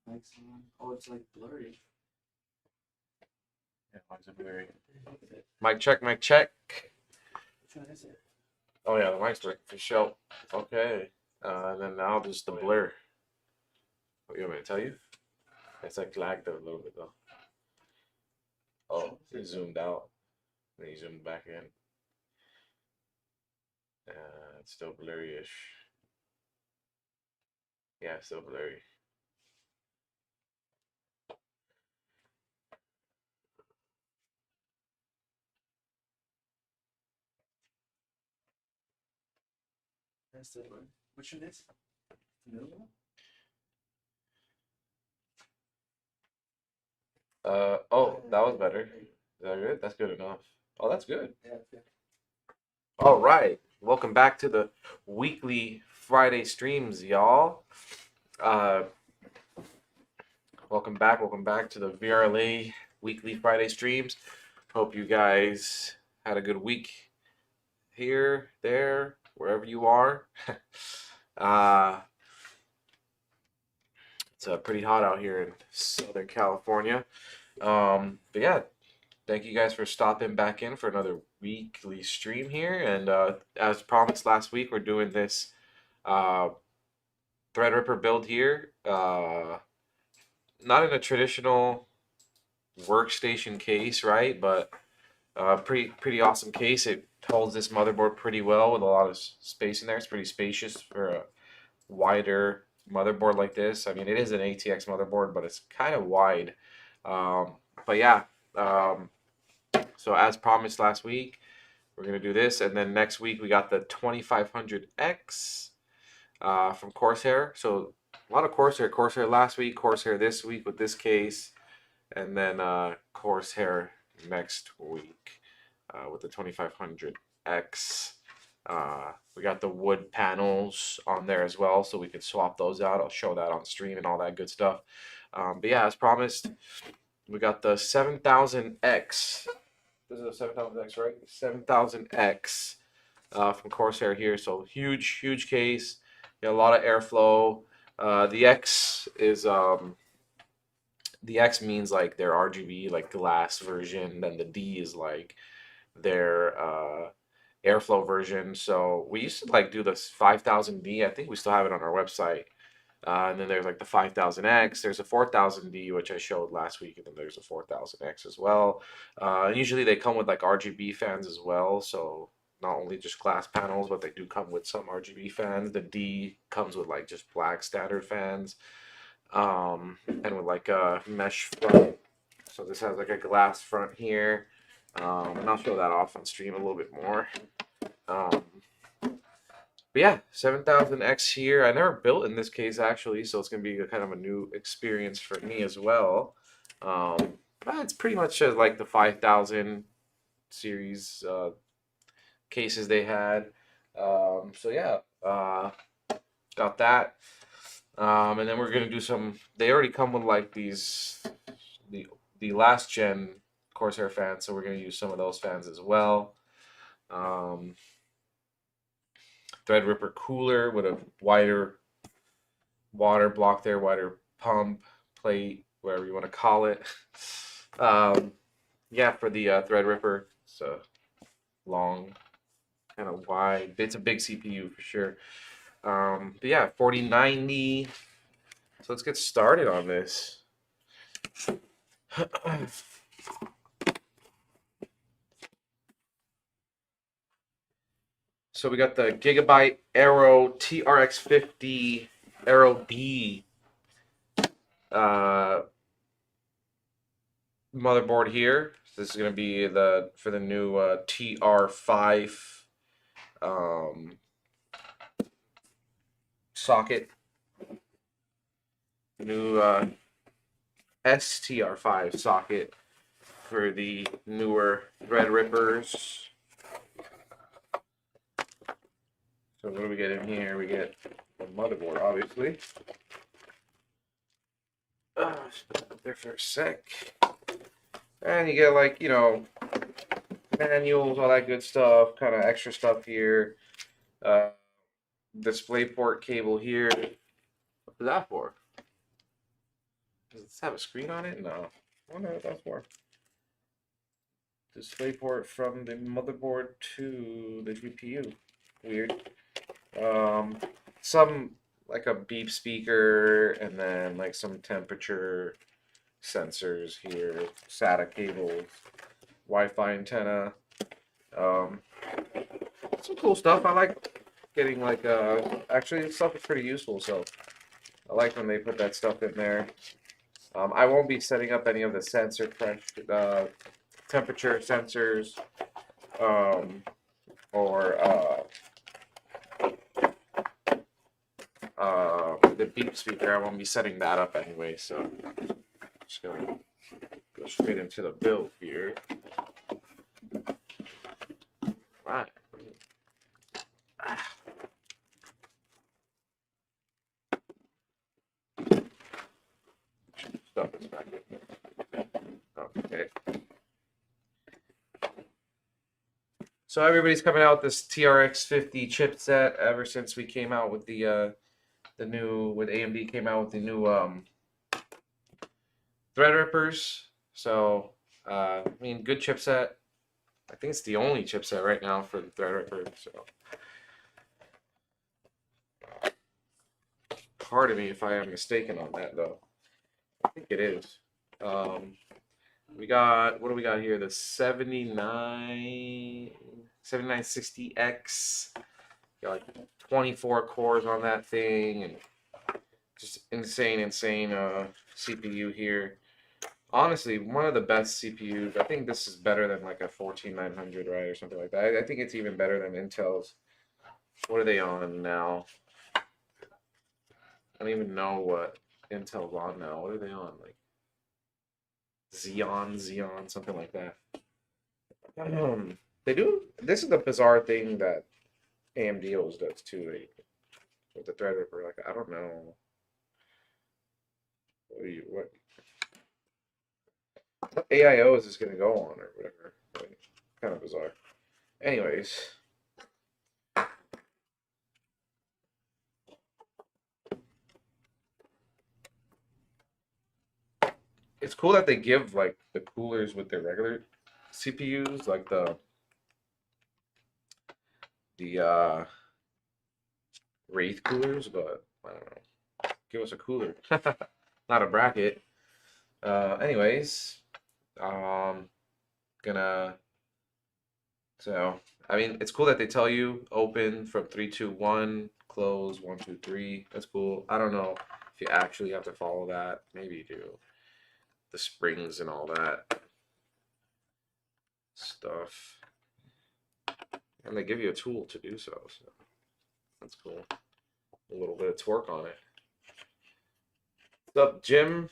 Mic's on. Oh, it's like blurry. Yeah, why is it blurry? Mic check, mic check. Which one is it? Oh yeah, the mic's working for sure. Okay. And then now just the blur. What, you want me to tell you? It's like lagged a little bit though. Oh, it zoomed out. Then he zoomed back in. It's still blurry-ish. Yeah, it's still blurry. That's the one. Which one is? The middle one? Oh, that was better. Is that good? That's good enough. Oh, that's good. Yeah, yeah. All right. Welcome back to the weekly Friday streams, y'all. Welcome back to the VRLA weekly Friday streams. Hope you guys had a good week here, there, wherever you are. It's pretty hot out here in Southern California. But yeah, thank you guys for stopping back in for another weekly stream here. And as promised last week, we're doing this Threadripper build here. Not in a traditional workstation case, right? But pretty awesome case. It holds this motherboard pretty well with a lot of space in there. It's pretty spacious for a wider motherboard like this. I mean, it is an ATX motherboard, but it's kind of wide. But yeah, so as promised last week, we're gonna do this, and then next week we got the 2500X from Corsair. So a lot of Corsair last week, Corsair this week with this case, and then Corsair next week with the 2500X. We got the wood panels on there as well, so we could swap those out. I'll show that on stream and all that good stuff. But yeah, as promised, we got the 7000X. This is a 7000X, right? 7000X from Corsair here. So huge case. Got a lot of airflow. The X is the X means like their RGB, like glass version. Then the D is like their airflow version. So we used to like do this 5000D. I think we still have it on our website. And then there's like the 5000X. There's a 4000D, which I showed last week, and then there's a 4000X as well. Usually they come with like RGB fans as well. So not only just glass panels, but they do come with some RGB fans. The D comes with like just black standard fans, and with like a mesh front. So this has like a glass front here. And I'll show that off on stream a little bit more. But yeah, 7000X here. I never built in this case actually, so it's gonna be a kind of a new experience for me as well. But it's pretty much like the 5000 series cases they had. So yeah, got that. And then we're gonna do some. They already come with like these the last gen Corsair fans, so we're gonna use some of those fans as well. Threadripper cooler with a wider water block there, wider pump plate, whatever you want to call it. Yeah, for the Threadripper, it's a long, kind of wide. It's a big CPU for sure. But yeah, 4090. So let's get started on this. So we got the Gigabyte AERO TRX50 AERO D motherboard here. So this is going to be for the new TR5 socket. New STR5 socket for the newer Threadrippers. So what do we get in here? We get the motherboard, obviously. Just put it there for a sec. And you get like, you know, manuals, all that good stuff, kind of extra stuff here. DisplayPort cable here. What's that for? Does this have a screen on it? No. I wonder what that's for. DisplayPort from the motherboard to the GPU. Weird. Some like a beep speaker, and then like some temperature sensors here, SATA cables, Wi-Fi antenna. Some cool stuff. I like getting like actually this stuff is pretty useful, so I like when they put that stuff in there. I won't be setting up any of the sensor temperature sensors, or the beep speaker. I won't be setting that up anyway, so I'm just gonna go straight into the build here. Right. Stuff is back in there. Okay. So everybody's coming out with this TRX 50 chipset ever since we came out with the new, when AMD came out with the new Threadrippers. So I mean, good chipset. I think it's the only chipset right now for the Threadripper. So pardon me if I am mistaken on that, though. I think it is. We got, what do we got here? The 7960X. Got like 24 cores on that thing, and just insane CPU here. Honestly, one of the best CPUs. I think this is better than like a 14900, right, or something like that. I think it's even better than Intel's. What are they on now? I don't even know what Intel's on now. What are they on? Like Xeon, something like that. They do. This is the bizarre thing that AMD always does too. With the Threadripper, like I don't know. What AIO is this gonna go on or whatever? Like, kind of bizarre. Anyways. It's cool that they give like the coolers with their regular CPUs, like the Wraith coolers, but I don't know. Give us a cooler, not a bracket. Anyways, gonna. So I mean, it's cool that they tell you open from 3, 2, 1, close 1, 2, 3. That's cool. I don't know if you actually have to follow that. Maybe you do. The springs and all that stuff, and they give you a tool to do so. So that's cool. A little bit of torque on it. What's up, Jim?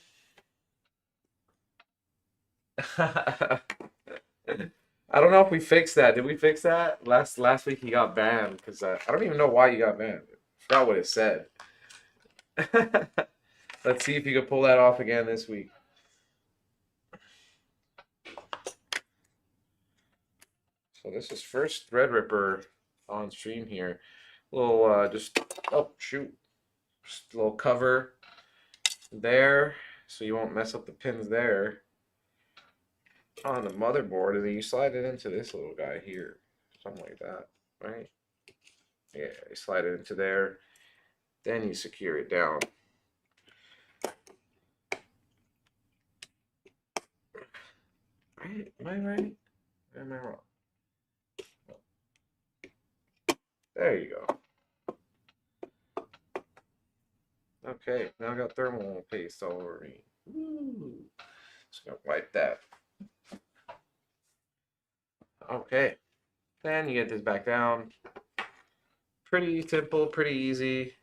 I don't know if we fixed that. Did we fix that? Last week he got banned because I don't even know why you got banned. I forgot what it said. Let's see if you can pull that off again this week. So this is first Threadripper on stream here. Little just, oh shoot, just a little cover there so you won't mess up the pins there on the motherboard, and then you slide it into this little guy here, something like that, right? Yeah, you slide it into there, then you secure it down. Right? Am I right? Or am I wrong? There you go. Okay, now I got thermal paste all over me. Woo. Just gonna wipe that. Okay, then you get this back down. Pretty simple, pretty easy.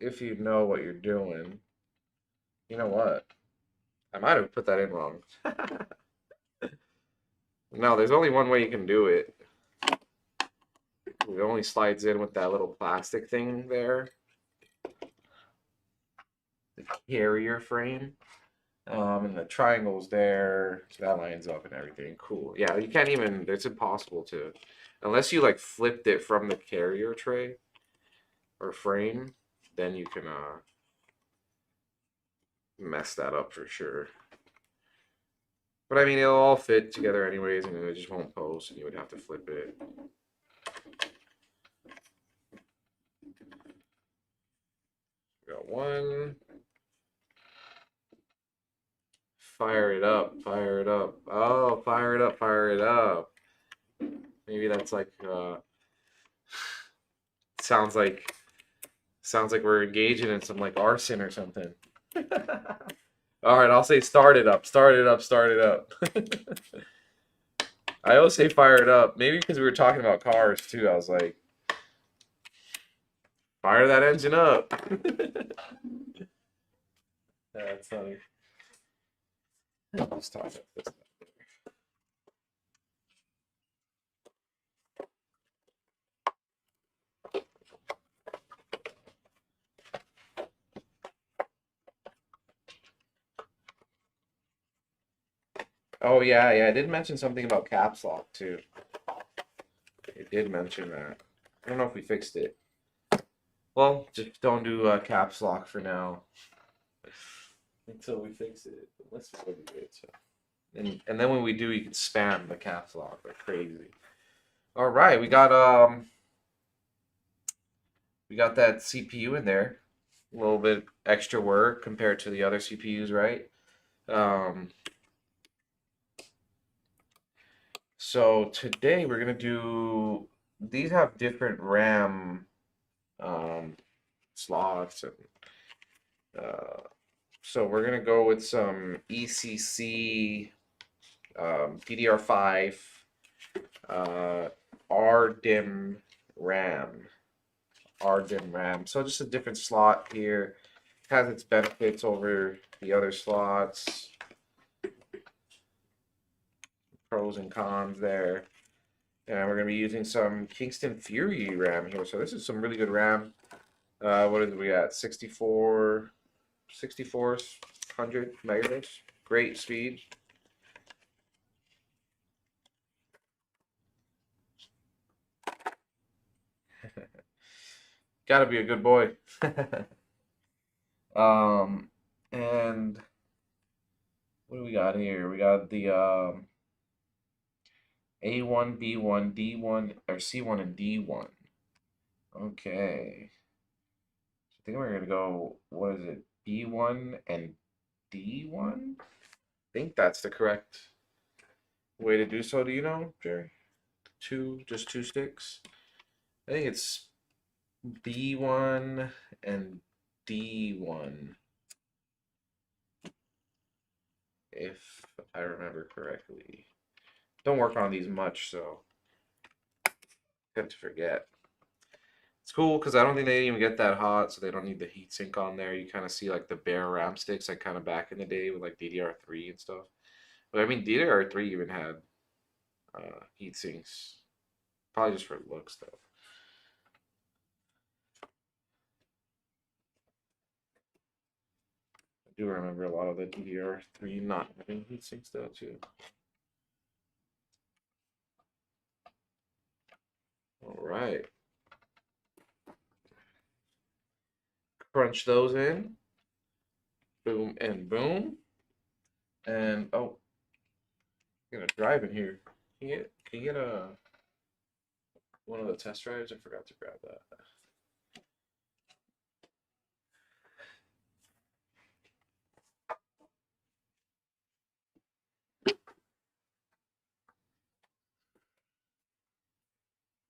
If you know what you're doing. You know what? I might have put that in wrong. No, there's only one way you can do it. It only slides in with that little plastic thing there. The carrier frame. And the triangle's there, so that lines up and everything. Cool. Yeah, you can't even, it's impossible to, unless you like flipped it from the carrier tray or frame, then you can mess that up for sure. But I mean, it'll all fit together anyways, and it just won't post, and you would have to flip it. Got one. Fire it up, fire it up. Oh, fire it up, fire it up. Maybe that's like sounds like we're engaging in some like arson or something. All right, I'll say start it up, start it up, start it up. I always say fire it up. Maybe because we were talking about cars too. I was like, fire that engine up. That's funny. Let's talk about this. Oh yeah, I did mention something about caps lock too. It did mention that. I don't know if we fixed it. Well, just don't do caps lock for now until we fix it. Let's see what we did. So, and then when we do, you can spam the caps lock like crazy. All right, we got that CPU in there. A little bit extra work compared to the other CPUs, right? So today we're gonna do. These have different RAM slots, and so we're gonna go with some ECC DDR5 RDIMM RAM. RDIMM RAM. So just a different slot here. Has its benefits over the other slots. Pros and cons there. And we're going to be using some Kingston Fury RAM here. So this is some really good RAM. What is we at? 6400 megahertz. Great speed. Gotta be a good boy. And what do we got here? We got the A1, B1, D1, or C1 and D1. Okay. I think we're gonna go, what is it? B1 and D1? I think that's the correct way to do so. Do you know, Jerry? Just two sticks? I think it's B1 and D1, if I remember correctly. Don't work on these much, so I have to forget. It's cool because I don't think they even get that hot, so they don't need the heatsink on there. You kind of see like the bare RAM sticks, like kind of back in the day with like DDR3 and stuff. But I mean, DDR3 even had heat sinks, probably just for looks though. I do remember a lot of the DDR3 not having heat sinks though too. All right, crunch those in, boom and boom, and oh, I'm gonna drive in here. Can you get a one of the test drives? I forgot to grab that.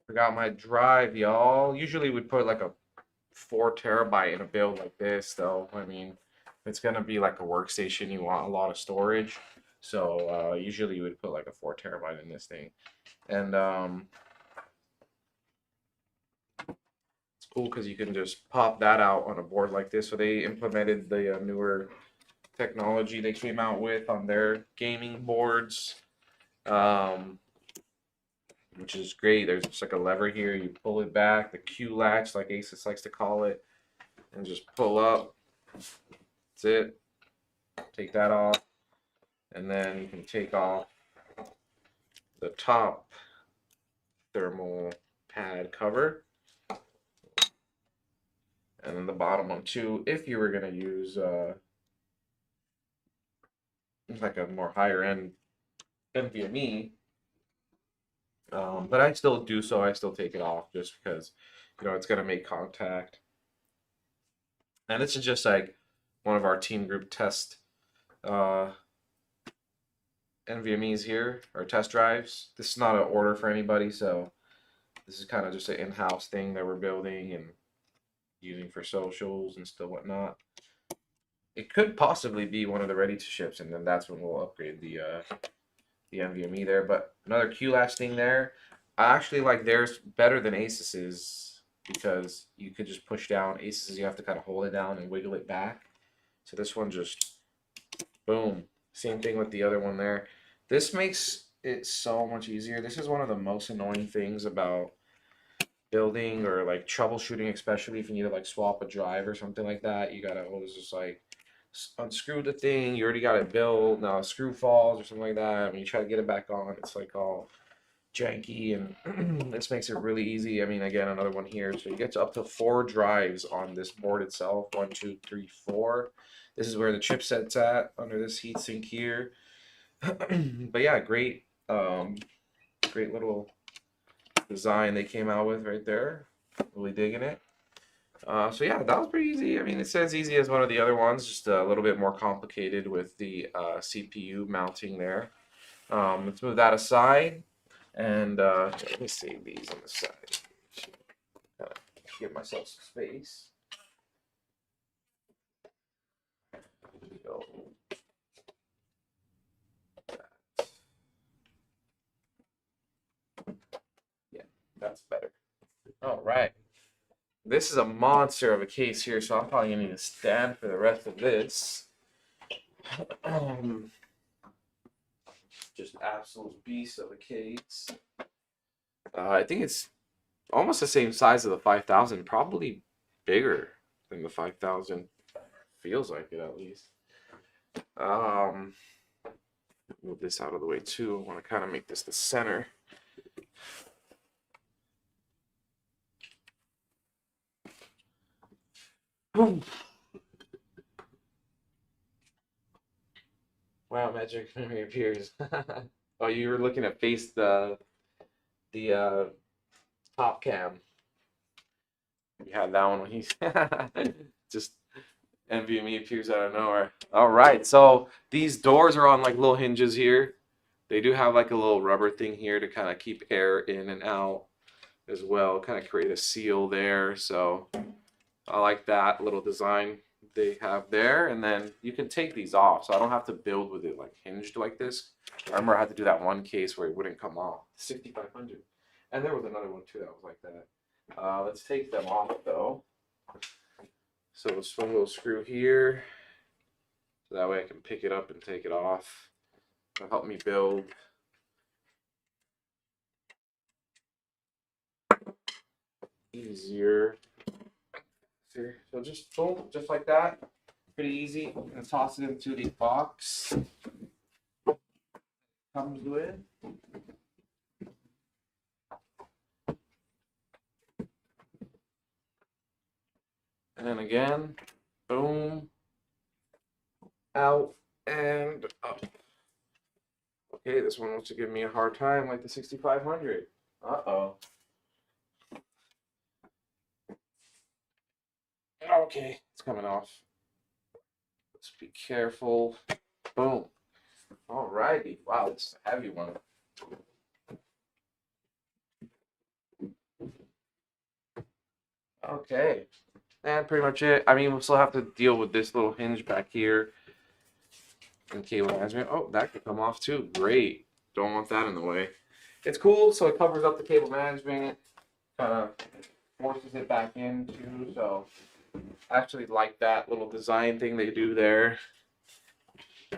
Forgot my drive, y'all. Usually we'd put like a 4 terabyte in a build like this, though. I mean, it's gonna be like a workstation. You want a lot of storage, so usually you would put like a 4 terabyte in this thing, and it's cool because you can just pop that out on a board like this. So they implemented the newer technology they came out with on their gaming boards. Which is great. There's just like a lever here. You pull it back, the Q latch, like Asus likes to call it, and just pull up. That's it. take that off, and then you can take off the top thermal pad cover, and then the bottom one too, if you were going to use like a more higher end NVMe. But I still do so. I still take it off just because, you know, it's going to make contact. And this is just like one of our team group test NVMe's here, or test drives. This is not an order for anybody, so this is kind of just an in-house thing that we're building and using for socials and still whatnot. It could possibly be one of the ready to ships, and then that's when we'll upgrade the NVMe there. But another QLast thing there. I actually like theirs better than Asus's because you could just push down. Asus's you have to kind of hold it down and wiggle it back. So this one just boom. Same thing with the other one there. This makes it so much easier. This is one of the most annoying things about building or like troubleshooting, especially if you need to like swap a drive or something like that. You gotta always just like unscrew the thing. You already got it built. Now a screw falls or something like that. When you try to get it back on, it's like all janky, and this makes it really easy. I mean, again, another one here. So you get to up to 4 drives on this board itself. 1, 2, 3, 4. This is where the chipset's at under this heatsink here. But yeah, great little design they came out with right there. Really digging it. So yeah, that was pretty easy. I mean, it's as easy as one of the other ones, just a little bit more complicated with the CPU mounting there. Let's move that aside, and let me save these on the side. Give myself some space. There we go. Yeah, that's better. All right. This is a monster of a case here, so I'm probably gonna need a stand for the rest of this. Just absolute beast of a case. I think it's almost the same size of the 5000, probably bigger than the 5000. Feels like it at least. Move this out of the way too. I want to kind of make this the center. Boom. Wow, magic memory appears. Oh, you were looking at face the top cam. You had that one when he's just NVMe appears out of nowhere. All right, so these doors are on like little hinges here. They do have like a little rubber thing here to kind of keep air in and out as well, kind of create a seal there. So I like that little design they have there. And then you can take these off, so I don't have to build with it like hinged like this. I remember I had to do that one case where it wouldn't come off. 6500. And there was another one too that was like that. Let's take them off though. So we'll swing a little screw here, so that way I can pick it up and take it off. It'll help me build. Easier. So just boom, just like that. Pretty easy. I'm gonna toss it into the box. Comes with. And then again, boom, out and up. Okay, this one wants to give me a hard time like the 6500. Uh-oh. Okay, it's coming off. Let's be careful. Boom. Alrighty. Wow, this is a heavy one. Okay. And pretty much it. I mean, we'll still have to deal with this little hinge back here. And cable management. Oh, that could come off too. Great. Don't want that in the way. It's cool, so it covers up the cable management. Kind of forces it back in too, so I actually like that little design thing they do there.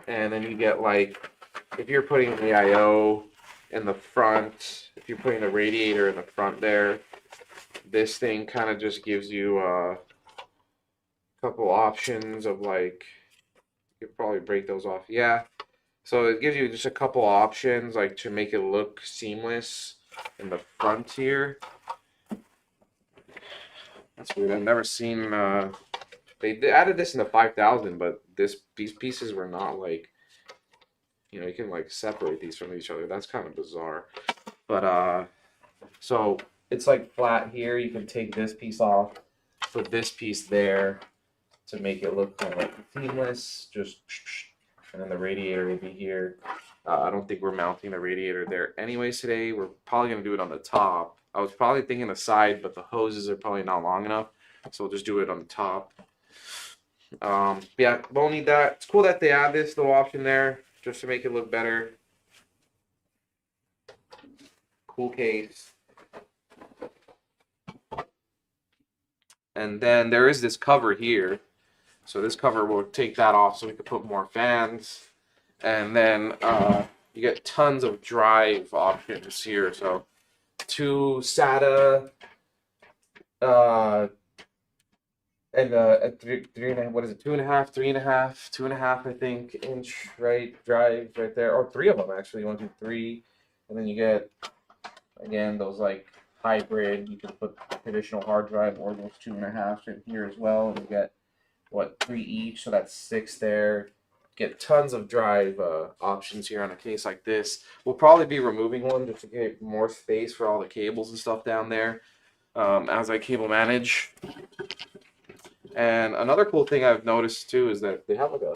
And then you get like, if you're putting the I/O in the front, if you're putting the radiator in the front there, this thing kind of just gives you a couple options of like You could probably break those off. Yeah. So it gives you just a couple options, like to make it look seamless in the front here. That's weird. I've never seen. They added this in the 5000, but these pieces were not like, you know, you can like separate these from each other. That's kind of bizarre. But so it's like flat here. You can take this piece off, put this piece there to make it look kind of like seamless. Just, and then the radiator will be here. I don't think we're mounting the radiator there anyways today. We're probably gonna do it on the top. I was probably thinking the side, but the hoses are probably not long enough, so we'll just do it on the top. Yeah, won't need that. It's cool that they add this little option there just to make it look better. Cool case. And then there is this cover here. So this cover will take that off so we can put more fans. And then you get tons of drive options here. So 2 SATA and three and a half, what is it, 2.5, 3.5, 2.5, I think, inch drives right there, or 3 of them actually, 1, 2, 3, and then you get again those like hybrid. You can put traditional hard drive or those 2.5 in here as well. And you get what, 3 each, so that's 6 there. Get tons of drive options here on a case like this. We'll probably be removing one just to get more space for all the cables and stuff down there as I cable manage. And another cool thing I've noticed too is that they have like a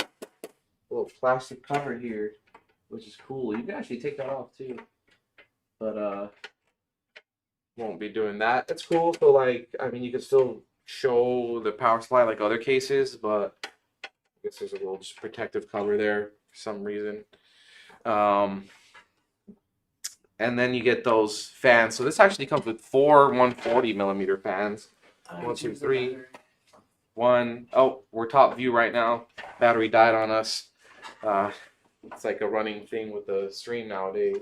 little plastic cover here, which is cool. You can actually take that off too, but won't be doing that. It's cool. So like, I mean, you can still show the power supply like other cases, but I guess there's a little just protective cover there for some reason. And then you get those fans. So this actually comes with 4 140mm fans. 1, 2, 3. 1. Oh, we're top view right now. Battery died on us. It's like a running thing with the stream nowadays.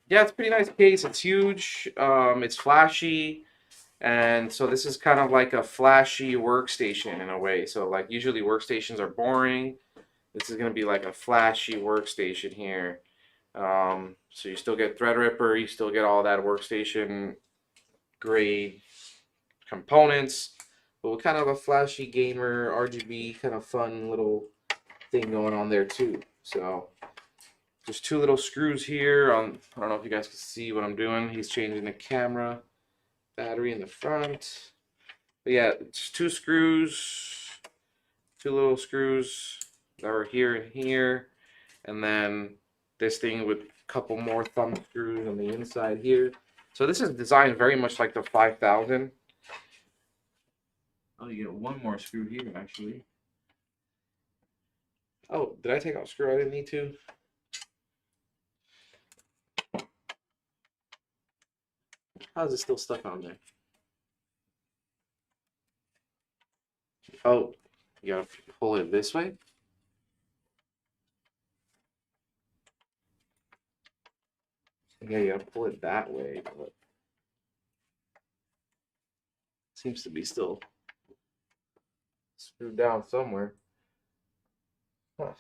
Yeah, it's a pretty nice case. It's huge. It's flashy. And so this is kind of like a flashy workstation in a way. So like usually workstations are boring. This is going to be like a flashy workstation here. So you still get Threadripper, you still get all that workstation grade components, but with kind of a flashy gamer RGB kind of fun little thing going on there too. So just 2 little screws here on, I don't know if you guys can see what I'm doing. He's changing the camera battery in the front. But yeah, it's 2 screws, 2 little screws that are here and here, and then this thing with a couple more thumb screws on the inside here. So this is designed very much like the 5000. Oh, you get 1 more screw here actually. Oh, did I take out a screw I didn't need to? How is it still stuck on there? Oh, you gotta pull it this way? Yeah, you gotta pull it that way, but seems to be still screwed down somewhere. Huh.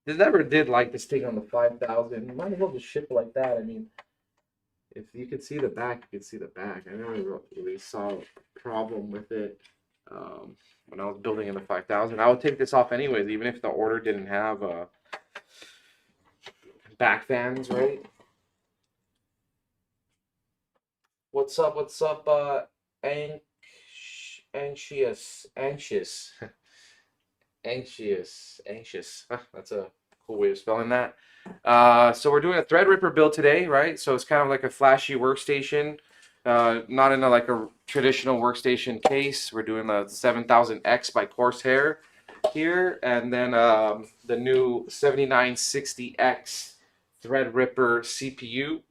They never did like this thing on the 5000. You might as well just ship it like that. I mean, if you could see the back, you could see the back. I never really saw a problem with it when I was building in the 5000. I would take this off anyways, even if the order didn't have back fans, right? What's up? What's up? Anxious. That's a cool way of spelling that. So we're doing a Threadripper build today, right? So it's kind of like a flashy workstation, not in like a traditional workstation case. We're doing the 7000X by Corsair here, and then the new 7960X Threadripper CPU,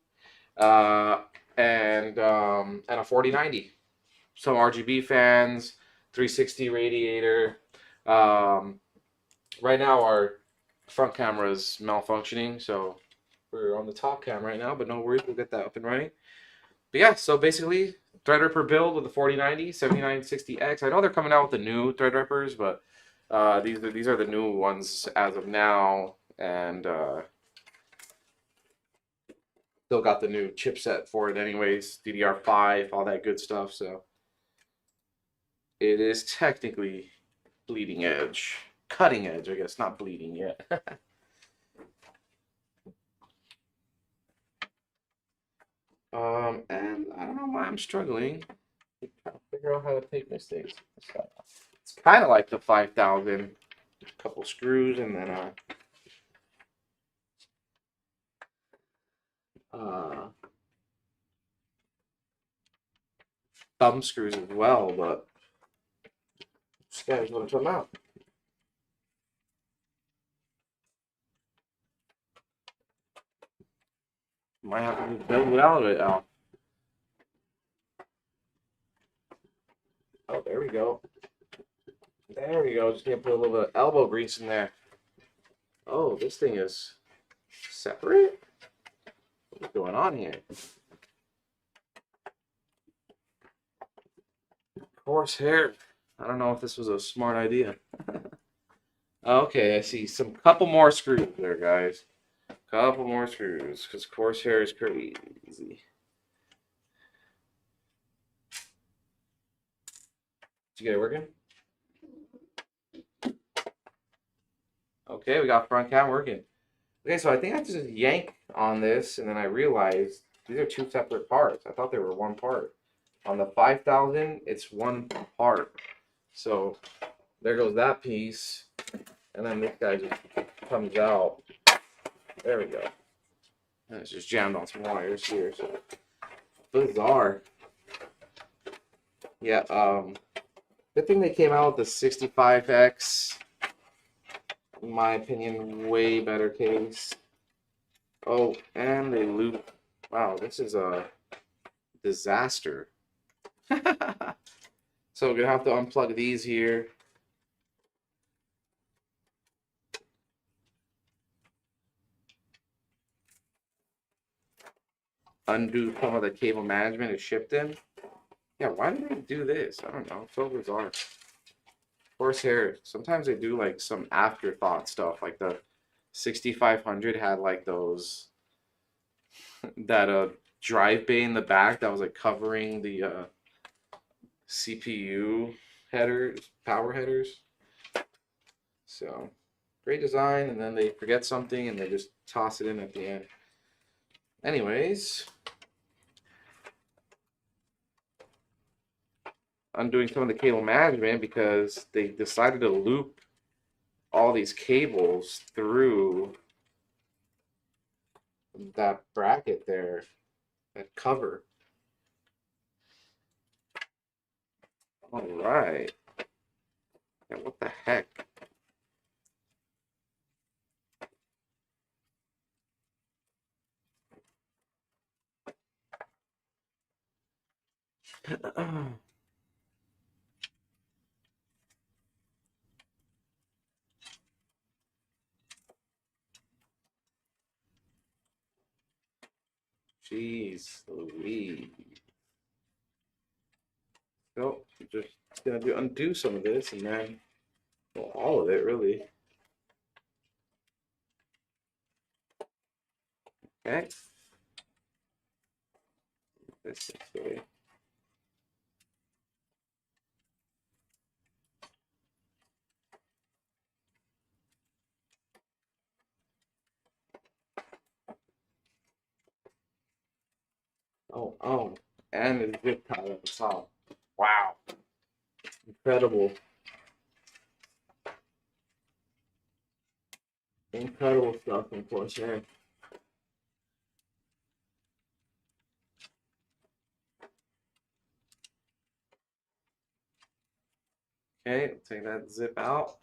and a 4090. Some RGB fans, 360 radiator. Right now our front camera is malfunctioning, so we're on the top cam right now, but no worries, we'll get that up and running. But yeah, so basically Threadripper build with the 4090, 7960X. I know they're coming out with the new Threadrippers, but these are the new ones as of now, and still got the new chipset for it anyways, DDR5, all that good stuff. So it is technically bleeding edge, cutting edge, I guess, not bleeding yet. And I don't know why I'm struggling. I'm trying to figure out how to take mistakes. It's kind of like the 5000, a couple screws, and then thumb screws as well, but this guy's gonna come out. Might have to just build it out of it now. Oh, there we go. There we go. Just gonna put a little bit of elbow grease in there. Oh, this thing is separate? What's going on here? Corsair. I don't know if this was a smart idea. Okay, I see some couple more screws there, guys. Couple more screws, because Corsair is crazy. Did you get it working? Okay, we got front cam working. Okay, so I think I just yank on this, and then I realized these are two separate parts. I thought they were one part. On the 5000, it's one part. So there goes that piece, and then this guy just comes out. There we go. And it's just jammed on some wires here. So bizarre. Yeah. Good thing they came out with the 65X. In my opinion, way better case. Oh, and they loop. Wow, this is a disaster. So we're gonna have to unplug these here. Undo some of the cable management is shipped in. Yeah, why did they do this? I don't know. It's so bizarre. Corsair, sometimes they do like some afterthought stuff. Like the 6500 had like those that drive bay in the back that was like covering the CPU headers, power headers. So great design, and then they forget something and they just toss it in at the end. Anyways, undoing some of the cable management because they decided to loop all these cables through that bracket there, that cover. All right. Yeah, what the heck? Jeez Louise. So just gonna undo some of this and then, well, all of it really. Okay. This way. Oh, and the zip tie at the top. Wow. Incredible. Incredible stuff from Corsair. Okay, take that zip out.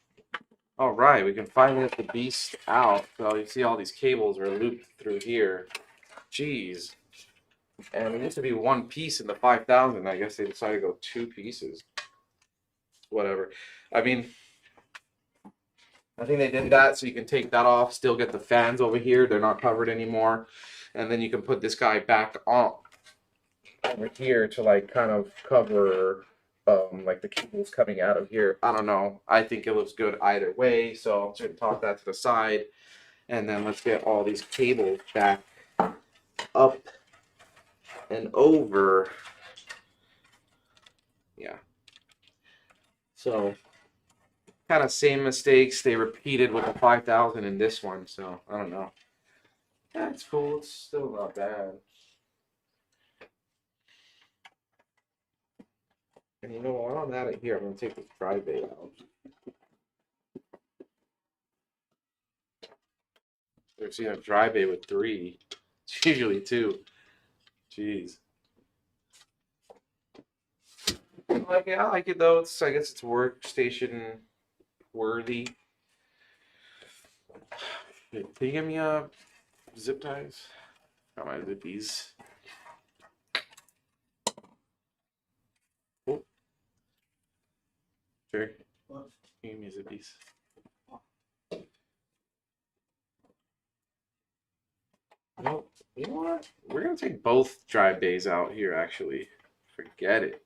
All right, we can finally get the beast out. So you see all these cables are looped through here. Jeez. And it used to be one piece in the 5000. I guess they decided to go two pieces. Whatever. I mean, I think they did that so you can take that off, still get the fans over here. They're not covered anymore. And then you can put this guy back on. over here to like kind of cover like the cables coming out of here. I don't know. I think it looks good either way, so I'll just toss that to the side, and then let's get all these cables back up and over. Yeah. So kind of same mistakes they repeated with the 5000 in this one, so I don't know. That's cool. It's still not bad. And you know what? While I'm at it here, I'm gonna take this dry bay out. I've seen a dry bay with 3. It's usually 2. Jeez. I like it though. I guess it's workstation worthy. Can you give me zip ties? Got my zippies. Oh. Sure. What? Give me zippies. Well, you know what? We're gonna take both dry bays out here. Actually, forget it.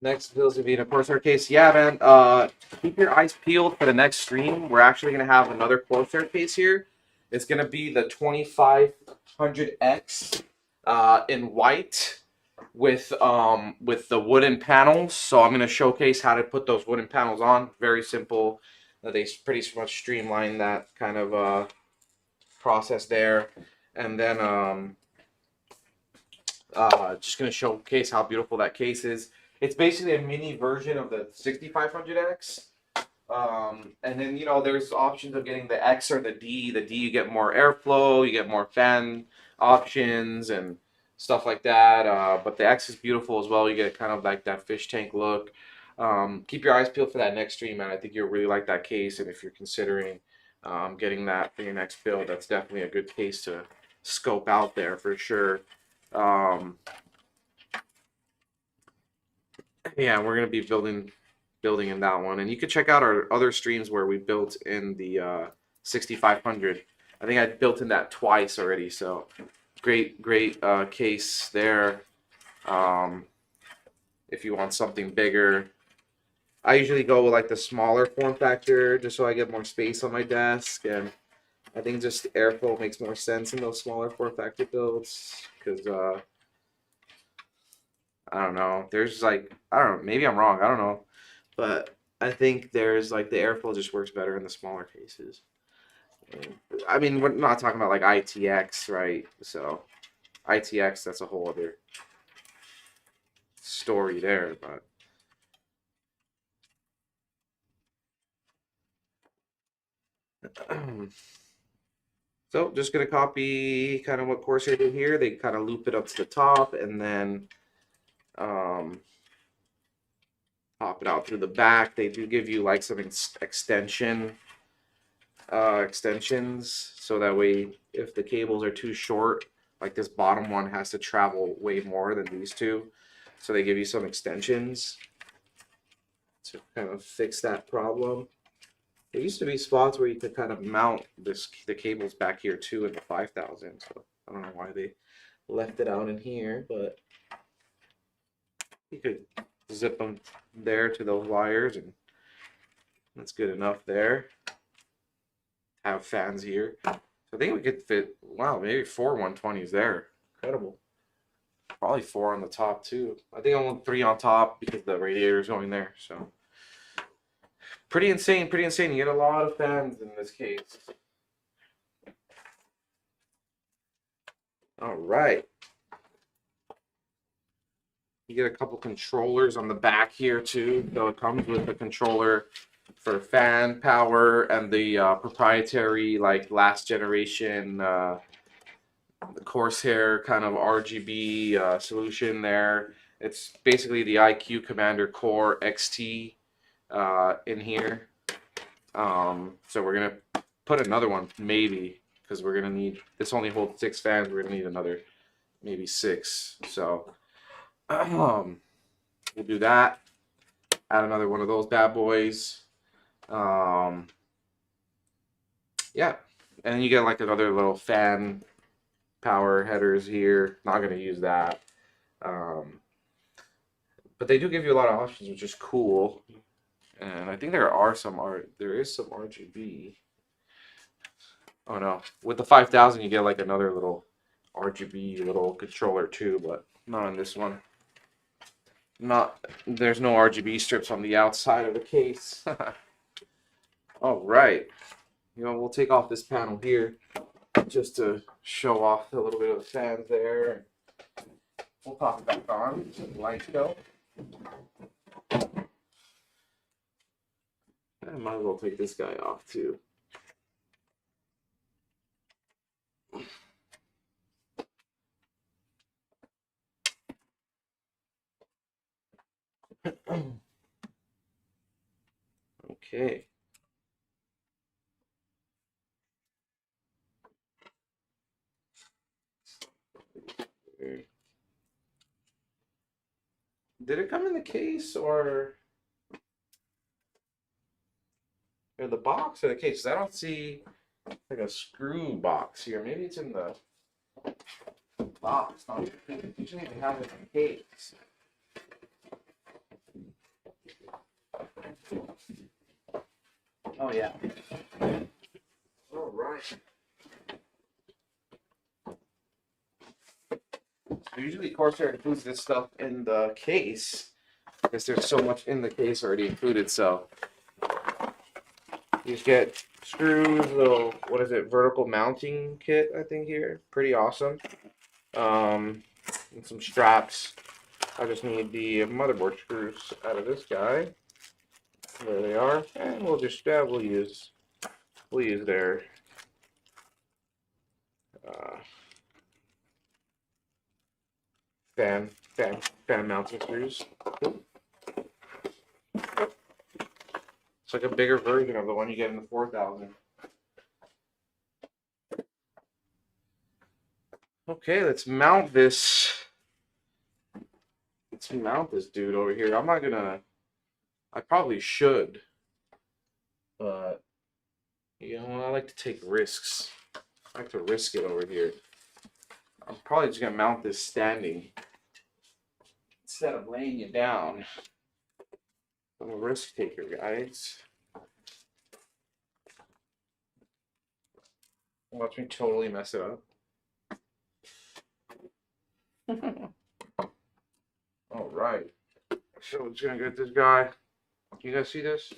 Next build's gonna be in a Corsair case. Yeah, man. Keep your eyes peeled for the next stream. We're actually gonna have another Corsair case here. It's gonna be the 2500X in white with the wooden panels. So I'm gonna showcase how to put those wooden panels on. Very simple. They pretty much streamline that kind of process there, and then just gonna showcase how beautiful that case is. It's basically a mini version of the 6500X. And then, you know, there's options of getting the X or the D. The D, you get more airflow, you get more fan options and stuff like that. But the X is beautiful as well. You get kind of like that fish tank look. Keep your eyes peeled for that next stream, man. I think you'll really like that case. And if you're considering getting that for your next build, that's definitely a good case to scope out there for sure. Yeah, we're gonna be building in that one, and you can check out our other streams where we built in the 6500. I think I built in that twice already, so great case there. If you want something bigger, I usually go with like the smaller form factor just so I get more space on my desk, and I think just airflow makes more sense in those smaller form factor builds because I don't know. There's like, I don't know, maybe I'm wrong. I don't know. But I think there's like the airflow just works better in the smaller cases. And, I mean, we're not talking about like ITX, right? So ITX, that's a whole other story there. But so just gonna copy kind of what Corsair did here. They kind of loop it up to the top and then pop it out through the back. They do give you like some extensions so that way if the cables are too short, like this bottom one has to travel way more than these two, so they give you some extensions to kind of fix that problem. There used to be spots where you could kind of mount the cables back here too in the 5000, so I don't know why they left it out in here, but you could zip them there to those wires and that's good enough there. Have fans here. So I think we could fit, wow, maybe 4 120s there. Incredible. Probably 4 on the top too. I think I want 3 on top because the radiator is going there. So pretty insane, pretty insane. You get a lot of fans in this case. All right. You get a couple controllers on the back here too. So it comes with a controller for fan power and the proprietary like last generation Corsair kind of RGB solution there. It's basically the iCUE Commander Core XT in here. So we're gonna put another one maybe because we're gonna need, this only holds 6 fans. We're gonna need another maybe 6. So we'll do that. Add another one of those bad boys. Yeah, and then you get like another little fan power headers here. Not going to use that. But they do give you a lot of options, which is cool. And I think there is some RGB. Oh no, with the 5000 you get like another little RGB little controller too, but not on this one. There's no RGB strips on the outside of the case. All right, we'll take off this panel here just to show off a little bit of the fans there. We'll pop it back on. The lights go. I might as well take this guy off too. Okay. Did it come in the case or the box or the case? I don't see like a screw box here. Maybe it's in the box. Usually they have it in the case. Oh yeah. All right. So usually Corsair includes this stuff in the case because there's so much in the case already included. So you just get screws, little vertical mounting kit. I think here, pretty awesome. And some straps. I just need the motherboard screws out of this guy. There they are, and we'll just we'll use their fan mounting screws. Cool. It's like a bigger version of the one you get in the 4000. Okay, let's mount this. Let's mount this dude over here. I'm not gonna. I probably should, but I like to take risks. I like to risk it over here. I'm probably just gonna mount this standing instead of laying it down. I'm a risk taker, guys. Watch me totally mess it up. All right. So we're just gonna get this guy. You guys see this?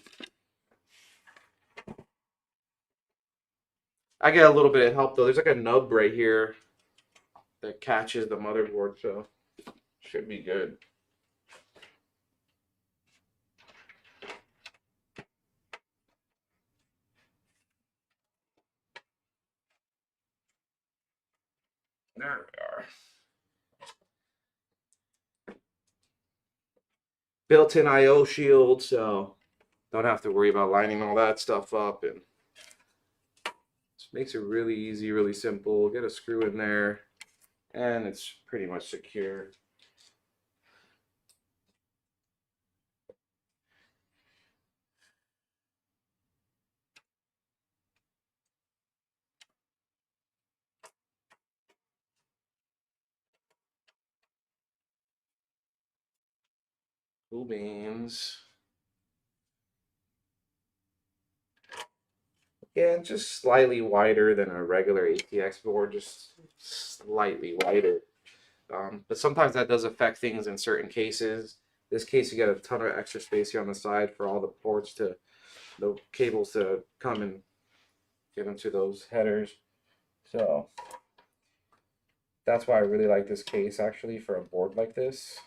I get a little bit of help though. There's like a nub right here that catches the motherboard, so should be good. There we are. Built-in I/O shield, so don't have to worry about lining all that stuff up, and just makes it really easy, really simple. Get a screw in there, and it's pretty much secure. Cool beans. Yeah, just slightly wider than a regular ATX board, just slightly wider. But sometimes that does affect things in certain cases. This case, you get a ton of extra space here on the side for all the ports the cables to come and get into those headers. So that's why I really like this case actually for a board like this.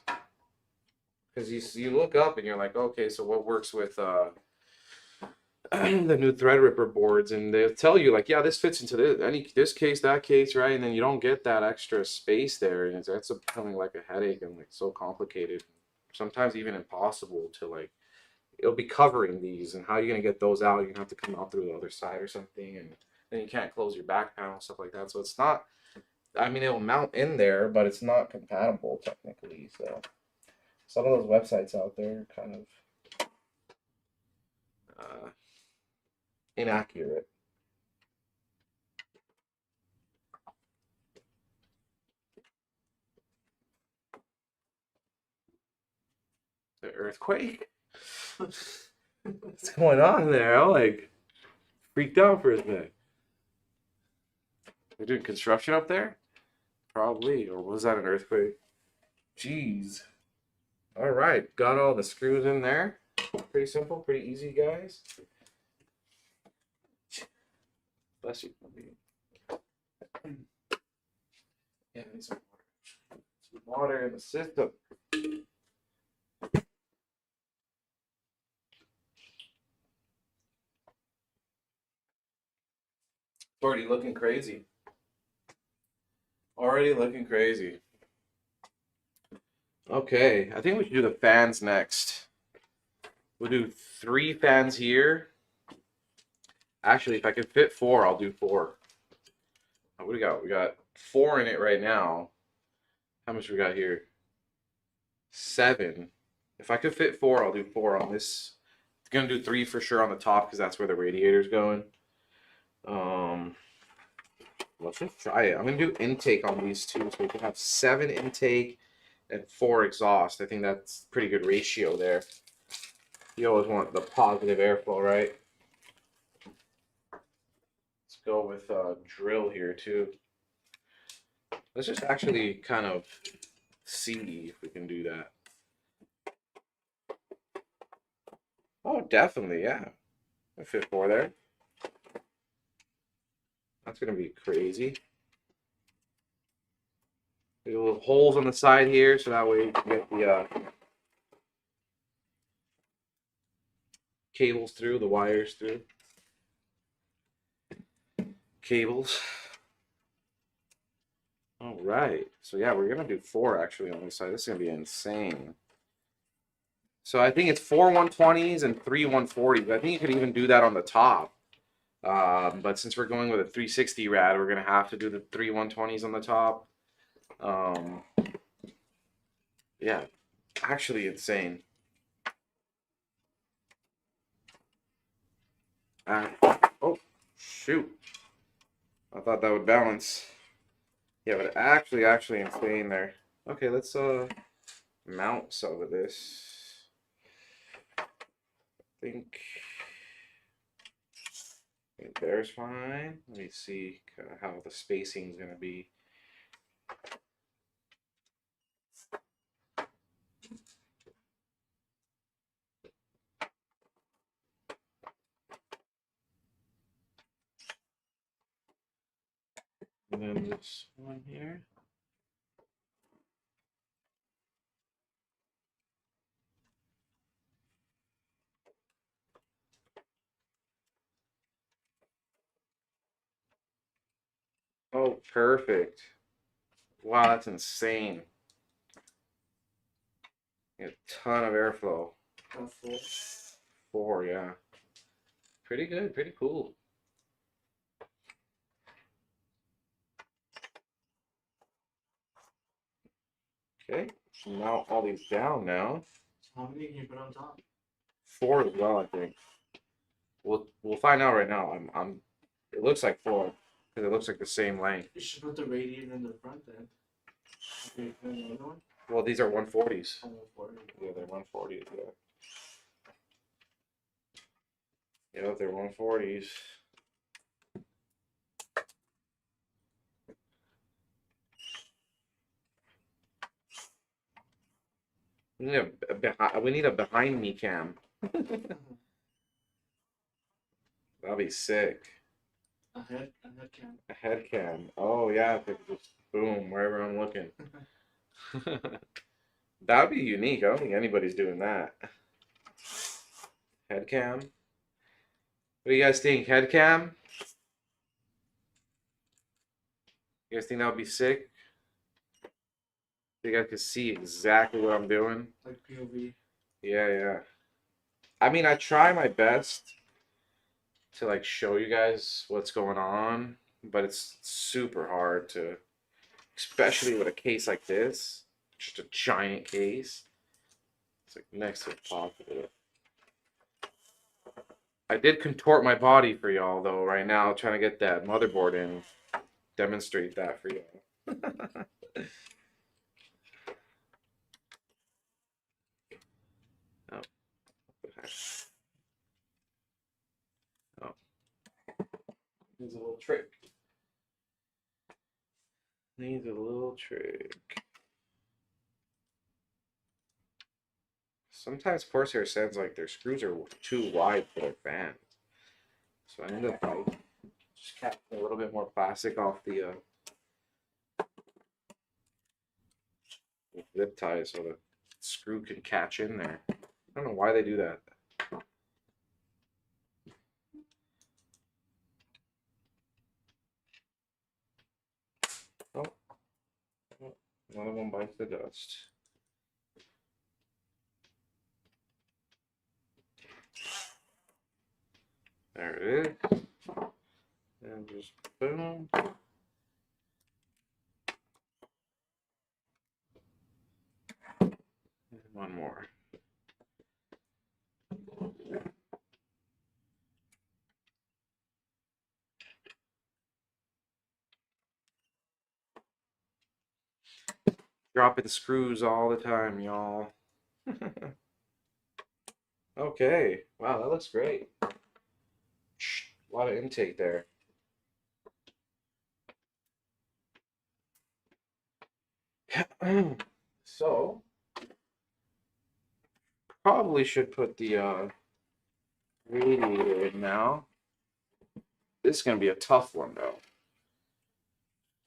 Because you look up and you're like, okay, so what works with the new Threadripper boards, and they'll tell you like, yeah, this fits into this case, that case, right? And then you don't get that extra space there, and it ends up becoming like a headache and like so complicated, sometimes even impossible to like. It'll be covering these, and how are you gonna get those out? You're gonna have to come out through the other side or something, and then you can't close your back panel, stuff like that. So it's not. I mean, it will mount in there, but it's not compatible technically. So some of those websites out there are kind of inaccurate. The earthquake? What's going on there? I like freaked out for a minute. They're doing construction up there? Probably. Or was that an earthquake? Jeez. All right, got all the screws in there. Pretty simple, pretty easy, guys. Bless you. Yeah, need some water. Some water in the system. Already looking crazy. Already looking crazy. Okay, I think we should do the fans next. We'll do 3 fans here. Actually, if I can fit 4, I'll do 4. What do we got? We got 4 in it right now. How much we got here? 7. If I could fit 4, I'll do 4 on this. I'm gonna do 3 for sure on the top because that's where the radiator's going. Let's just try it. I'm gonna do intake on these 2, so we can have 7 intake and 4 exhaust. I think that's a pretty good ratio there. You always want the positive airflow, right? Let's go with drill here too. Let's just actually kind of see if we can do that. Oh, definitely, yeah. I fit 4 there. That's gonna be crazy. There's little holes on the side here, so that way you can get the cables through, the wires through. Cables. All right. So yeah, we're gonna do 4 actually on this side. This is gonna be insane. So I think it's 4 120s and 3 140s. I think you could even do that on the top. But since we're going with a 360 rad, we're gonna have to do the 3 120s on the top. Yeah, actually insane. Oh, shoot. I thought that would balance. Yeah, but actually insane there. Okay, let's mount some of this. I think there's fine. Let me see kind of how the spacing is gonna be. And then this one here. Oh, perfect. Wow, that's insane. A ton of airflow. 4, yeah. Pretty good, pretty cool. Okay, so now all these down now. How many can you put on top? 4 as well, I think. We'll find out right now. It looks like 4 because it looks like the same length. You should put the radiator in the front then. Okay, another one? Well, these are 140s. 140. Yeah, they're 140s. Yeah. Yeah, they're 140s. We need a behind me cam. That'll be sick. A head cam. A head cam. Oh yeah, if it just boom wherever I'm looking. That'd be unique. I don't think anybody's doing that. Head cam. What do you guys think? Head cam? You guys think that would be sick? You guys can see exactly what I'm doing. Like POV. Yeah. I mean, I try my best to like show you guys what's going on, but it's super hard to, especially with a case like this, just a giant case. It's like next to impossible. I did contort my body for y'all though right now, trying to get that motherboard in, demonstrate that for y'all. Oh. Needs a little trick. Needs a little trick. Sometimes Corsair sends like their screws are too wide for their fan. So I end up like just capping a little bit more plastic off the zip tie so the screw can catch in there. I don't know why they do that. Oh, another one bites the dust. There it is. And just boom. And one more. Dropping screws all the time, y'all. Okay. Wow, that looks great. A lot of intake there. So, probably should put the radiator in now. This is going to be a tough one, though.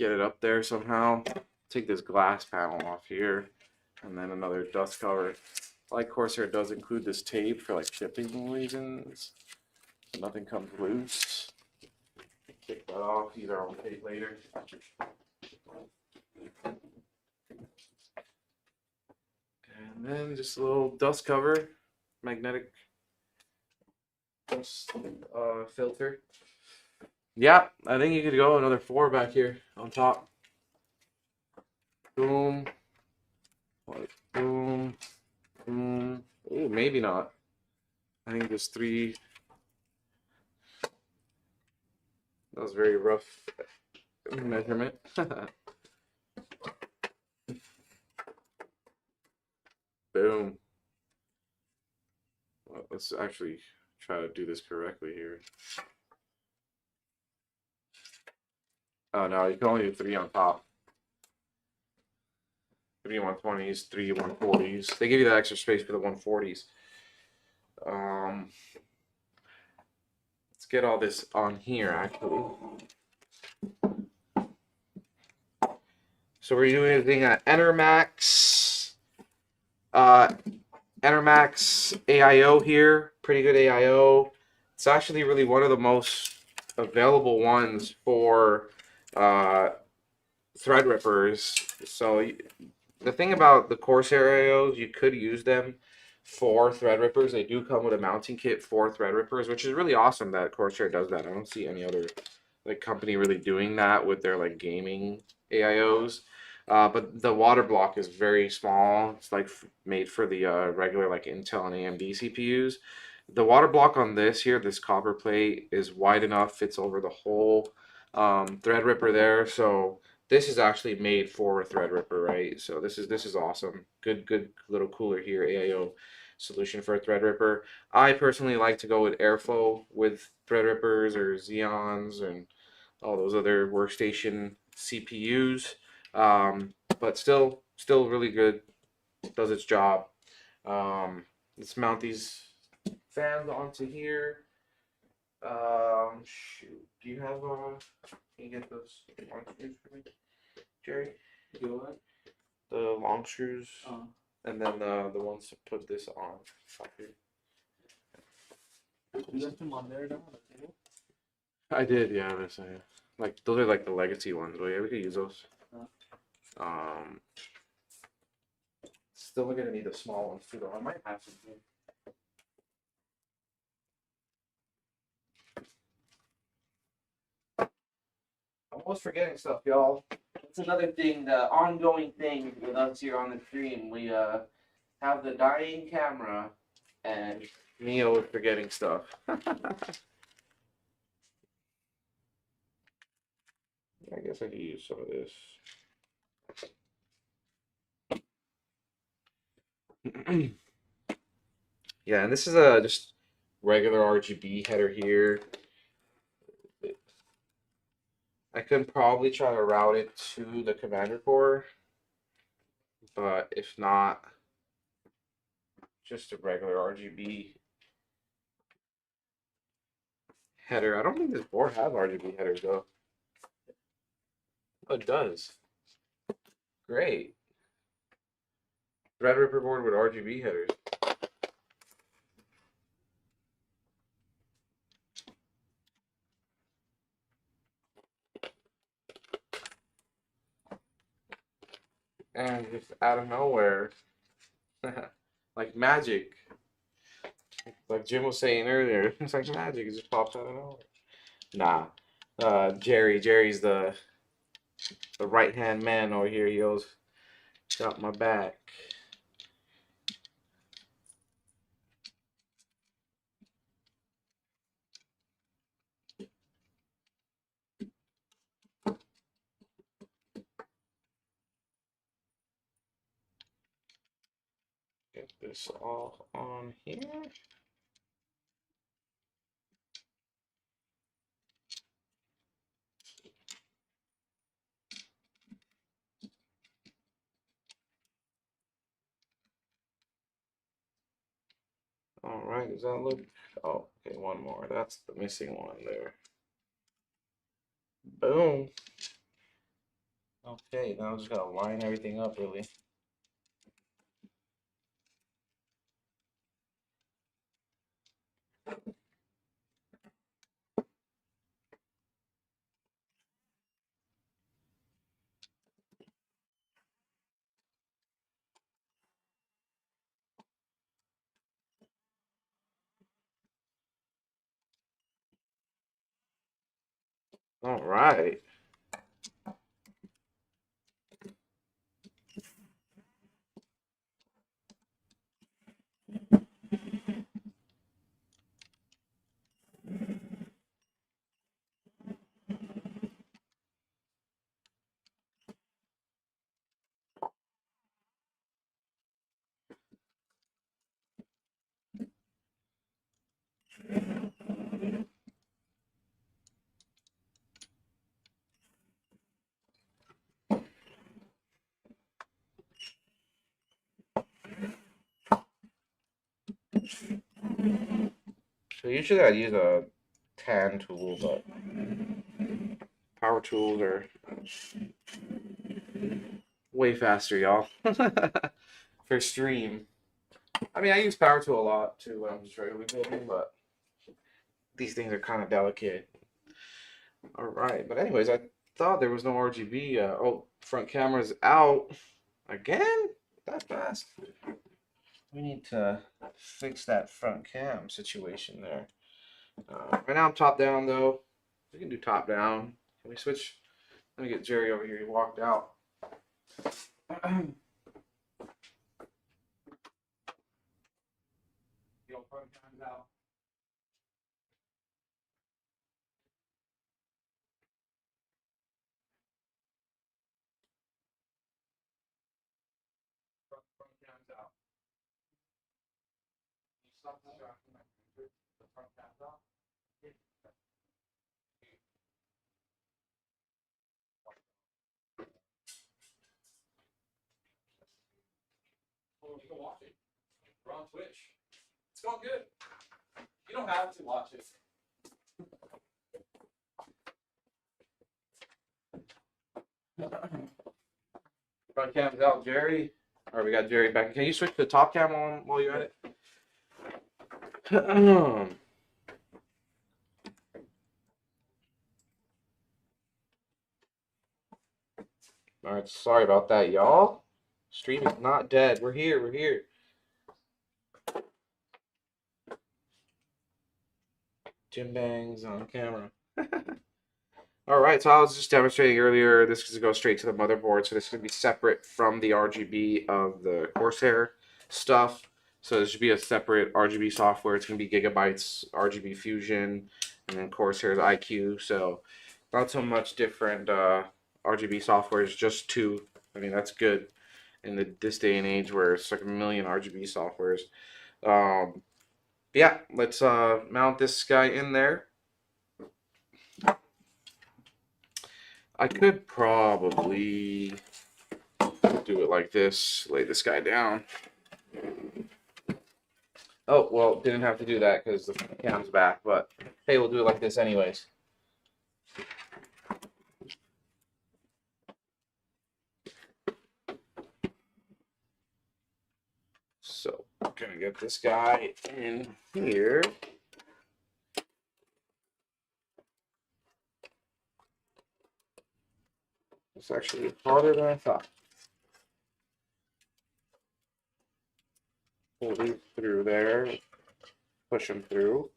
Get it up there somehow. Take this glass panel off here. And then another dust cover. Like Corsair does include this tape for like shipping reasons. So nothing comes loose. Take that off, use our own tape later. And then just a little dust cover, magnetic dust filter. Yeah, I think you could go another 4 back here on top. Boom. Boom. Boom. Ooh, maybe not. I think there's 3. That was very rough measurement. Boom. Well, let's actually try to do this correctly here. Oh no, you can only do 3 on top. 3 120s, 3 140s. They give you that extra space for the 140s. Let's get all this on here actually. So we're using an Enermax, Enermax AERO here. Pretty good AERO. It's actually really one of the most available ones for Threadrippers. So the thing about the Corsair AEROs, you could use them for Threadrippers. They do come with a mounting kit for Threadrippers, which is really awesome that Corsair does that. I don't see any other like company really doing that with their like gaming AEROs. But the water block is very small. It's like made for the regular like Intel and AMD CPUs. The water block on this here, this copper plate, is wide enough, fits over the whole Threadripper there. So this is actually made for a Threadripper, right? So this is awesome. Good little cooler here, AERO solution for a Threadripper. I personally like to go with Airflow with Threadrippers or Xeons and all those other workstation CPUs. But still really good. Does its job. Let's mount these fans onto here. Shoot. Do you have can you get those long screws for me, Jerry? Do what? The long screws. And then the ones to put this on top here. You left them on there now on the table? I did, yeah. Like those are like the legacy ones, but yeah, we could use those. Still gonna need the small ones too, though. I might have some here. Almost forgetting stuff, y'all. That's another thing, the ongoing thing with us here on the stream. We have the dying camera, and me always forgetting stuff. I guess I could use some of this. Yeah, and this is a just regular RGB header here. I could probably try to route it to the commander core, but if not, just a regular RGB header. I don't think this board has RGB headers though. Oh, it does. Great. Threadripper board with RGB headers. And just out of nowhere, like magic, like Jim was saying earlier, it's like magic. It just pops out of nowhere. Nah, Jerry's the right hand man over here. He always got my back. Get this all on here. All right, does that look? Oh, okay, one more. That's the missing one there. Boom. Okay, now I just gotta line everything up really. All right. So usually I use a tan tool, but power tools are way faster, y'all. For stream. I mean, I use power tool a lot too when I'm just regularly building, but these things are kind of delicate. All right, but anyways, I thought there was no RGB. Oh, front camera's out again? That fast? We need to fix that front cam situation there. Right now I'm top down though. We can do top down. Can we switch? Let me get Jerry over here. He walked out. Yo, front cam's out. Front cam's out. You stop distracting my computer. The front cam's out. Oh, you can watch it. We're on Twitch. It's going good. You don't have to watch it. Front cam's out, Jerry. All right, we got Jerry back. Can you switch the top cam on while you're at it? All right, sorry about that, y'all. Stream is not dead. We're here. We're here. Jim bangs on camera. All right, so I was just demonstrating earlier. This is going to go straight to the motherboard, so this is going to be separate from the RGB of the Corsair stuff. So there should be a separate RGB software. It's going to be Gigabyte's RGB Fusion, and then Corsair's iCUE. So not so much different RGB softwares, just two. I mean, that's good in this day and age where it's like a million RGB softwares. Yeah, let's mount this guy in there. I could probably do it like this, lay this guy down. Oh, well, didn't have to do that because the cam's back, but hey, we'll do it like this anyways. So, I'm gonna get this guy in here. It's actually harder than I thought. Pull these through there, push them through.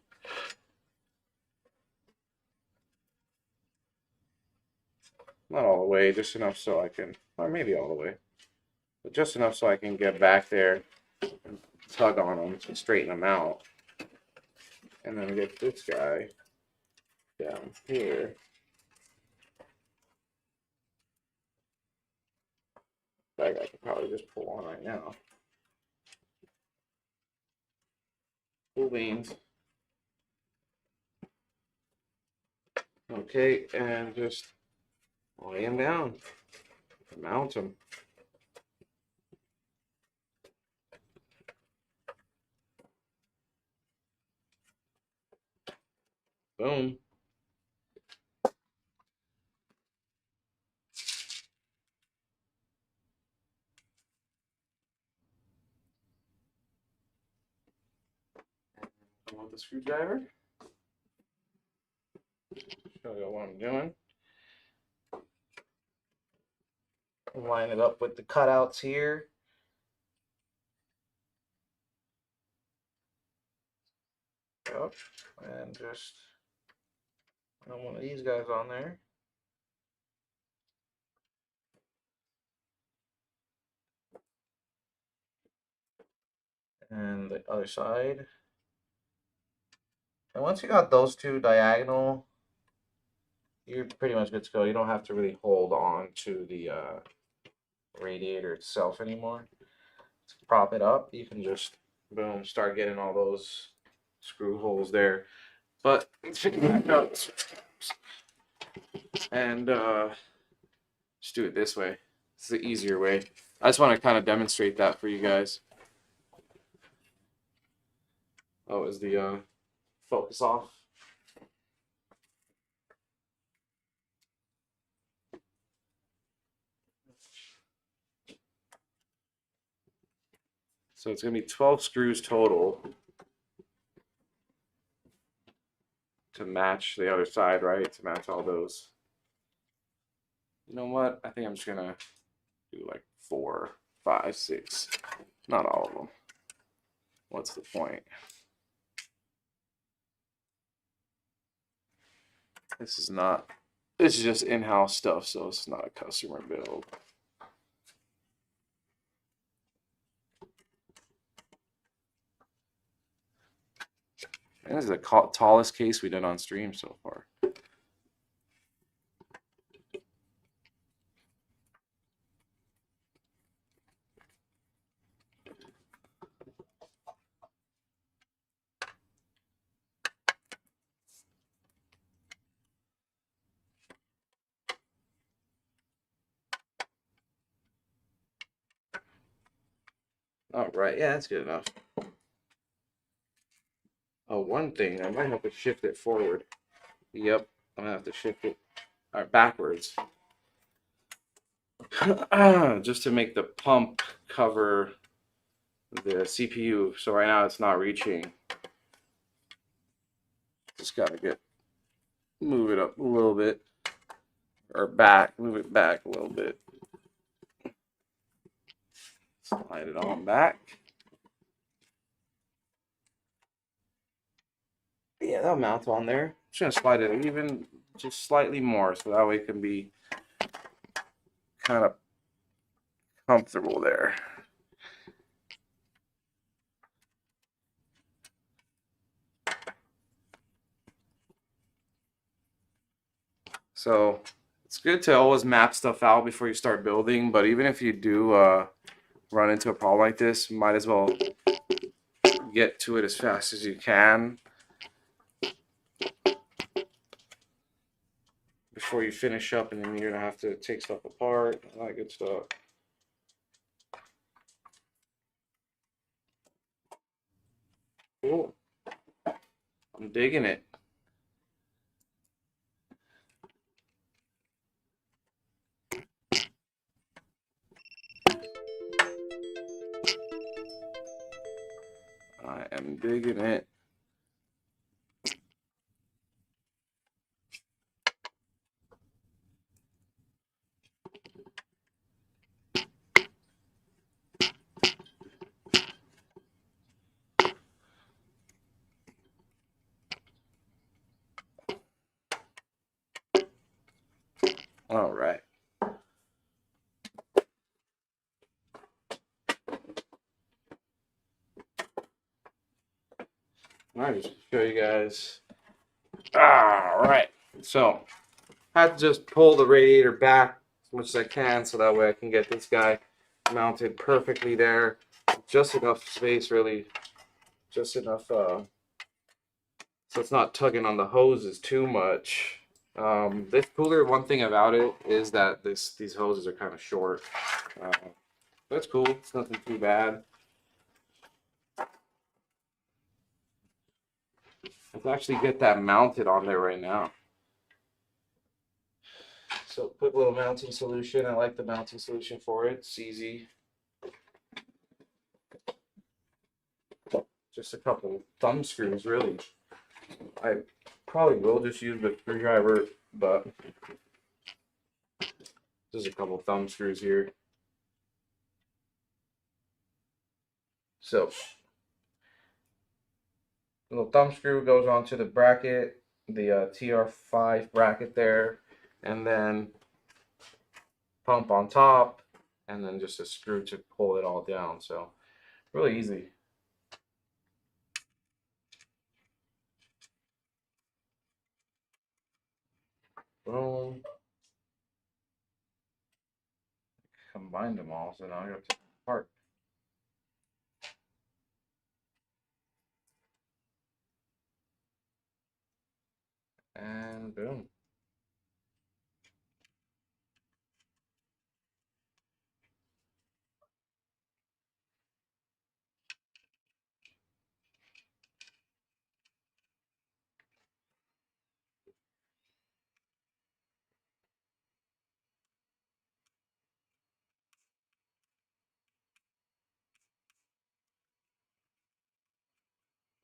Not all the way, just enough so I can, or maybe all the way, but just enough so I can get back there and tug on them and straighten them out. And then get this guy down here. That guy I could probably just pull on right now. Cool beans. Okay, and just lay him down. Mount him. Boom. I want the screwdriver. Show you what I'm doing. Line it up with the cutouts here. Yep. And just put one of these guys on there. And the other side. And once you got those two diagonal, you're pretty much good to go. You don't have to really hold on to the radiator itself anymore. To prop it up, you can just boom, start getting all those screw holes there. But let's pick it back up and just do it this way. It's the easier way. I just want to kind of demonstrate that for you guys. Oh, is the focus off? So it's going to be 12 screws total to match the other side, right? To match all those. You know what? I think I'm just going to do like 4, 5, 6. Not all of them. What's the point? This is just in-house stuff, so it's not a customer build. And this is the tallest case we've done on stream so far. All right, yeah, that's good enough. Oh, one thing, I might have to shift it forward. Yep, I'm gonna have to shift it backwards. Just to make the pump cover the CPU. So right now it's not reaching. Just gotta move it up a little bit. Or back, move it back a little bit. Slide it on back. Yeah, that'll mount on there. I'm just gonna slide it even just slightly more so that way it can be kind of comfortable there. So it's good to always map stuff out before you start building, but even if you do run into a problem like this, you might as well get to it as fast as you can before you finish up, and then you're gonna have to take stuff apart, all that good stuff. Cool. I'm digging it. I am digging it. All right. All right, just show you guys. All right. So I have to just pull the radiator back as much as I can, so that way I can get this guy mounted perfectly there. Just enough space, really. Just enough, so it's not tugging on the hoses too much. This cooler, one thing about it is that these hoses are kind of short. That's cool. It's nothing too bad. Let's actually get that mounted on there right now. So quick little mounting solution. I like the mounting solution for it. It's easy. Just a couple thumb screws, really. I probably will just use the screwdriver, but just a couple thumb screws here. So, the little thumb screw goes onto the bracket, the TR5 bracket there, and then pump on top, and then just a screw to pull it all down. So, really easy. Boom. Combined them all, so now I got to take them apart. And boom.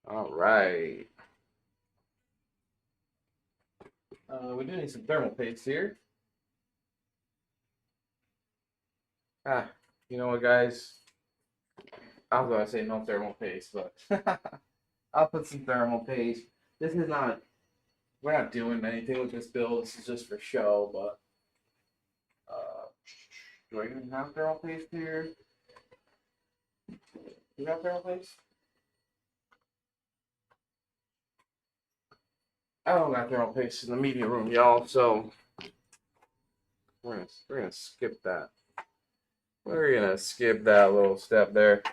All right. We do need some thermal paste here. You know what, guys? I was gonna say no thermal paste, but I'll put some thermal paste. This is not, we're not doing anything with this build. This is just for show, but do I even have thermal paste here? You got thermal paste? I don't got thermal paste in the media room, y'all, so we're gonna skip that. We're gonna skip that little step there.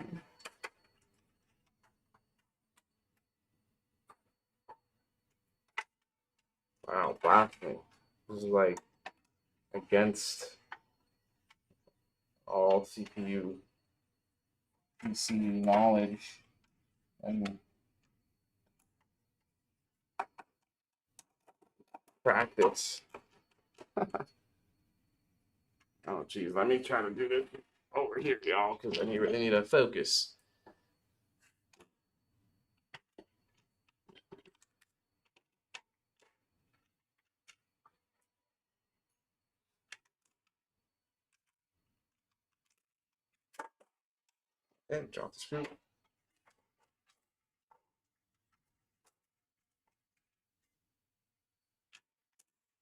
Wow, blasting. This is like against all CPU PC knowledge and practice. Oh geez, let me try to do this over here, y'all, because I really need to focus. And drop the screw.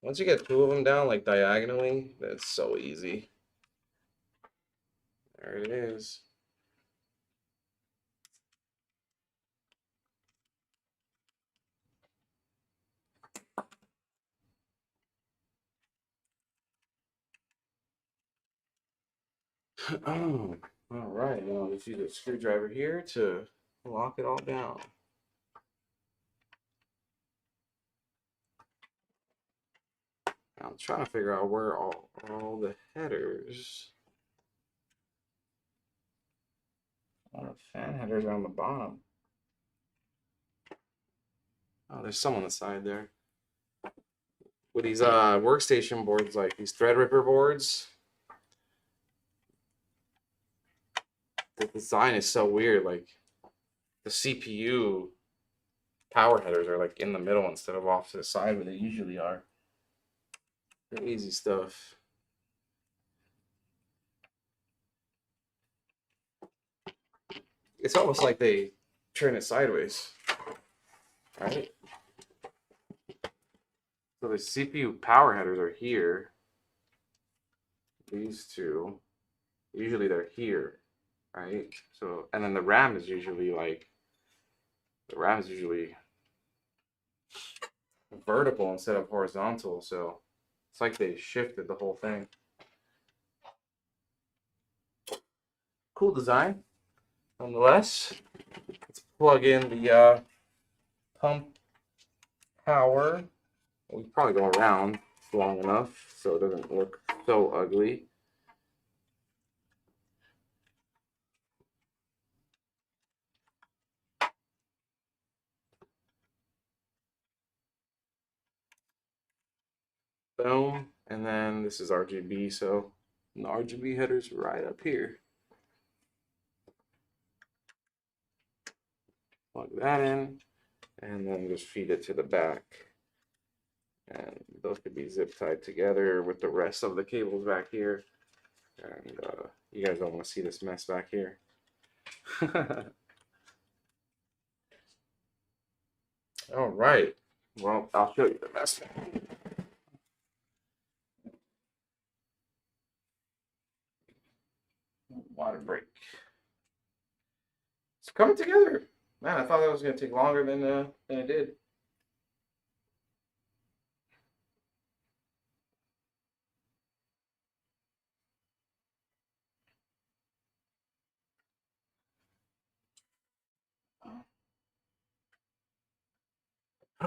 Once you get two of them down, like diagonally, that's so easy. There it is. Oh, all right. Now let's use a screwdriver here to lock it all down. I'm trying to figure out where all the headers. All the fan headers are on the bottom. Oh, there's some on the side there. With these workstation boards, like these Threadripper boards, the design is so weird. Like the CPU power headers are like in the middle instead of off to the side where they usually are. Crazy stuff. It's almost like they turn it sideways, right? So the CPU power headers are here. These two, usually they're here, right? So, and then the RAM is usually like, the RAM is usually vertical instead of horizontal. So it's like they shifted the whole thing. Cool design. Nonetheless, let's plug in the pump power. We probably go around long enough so it doesn't look so ugly. Boom. And then this is RGB, so the RGB header's right up here. Plug that in, and then just feed it to the back. And those could be zip tied together with the rest of the cables back here. And you guys don't want to see this mess back here. All right. Well, I'll show you the mess. Water break. It's coming together. Man, I thought that was going to take longer than it did.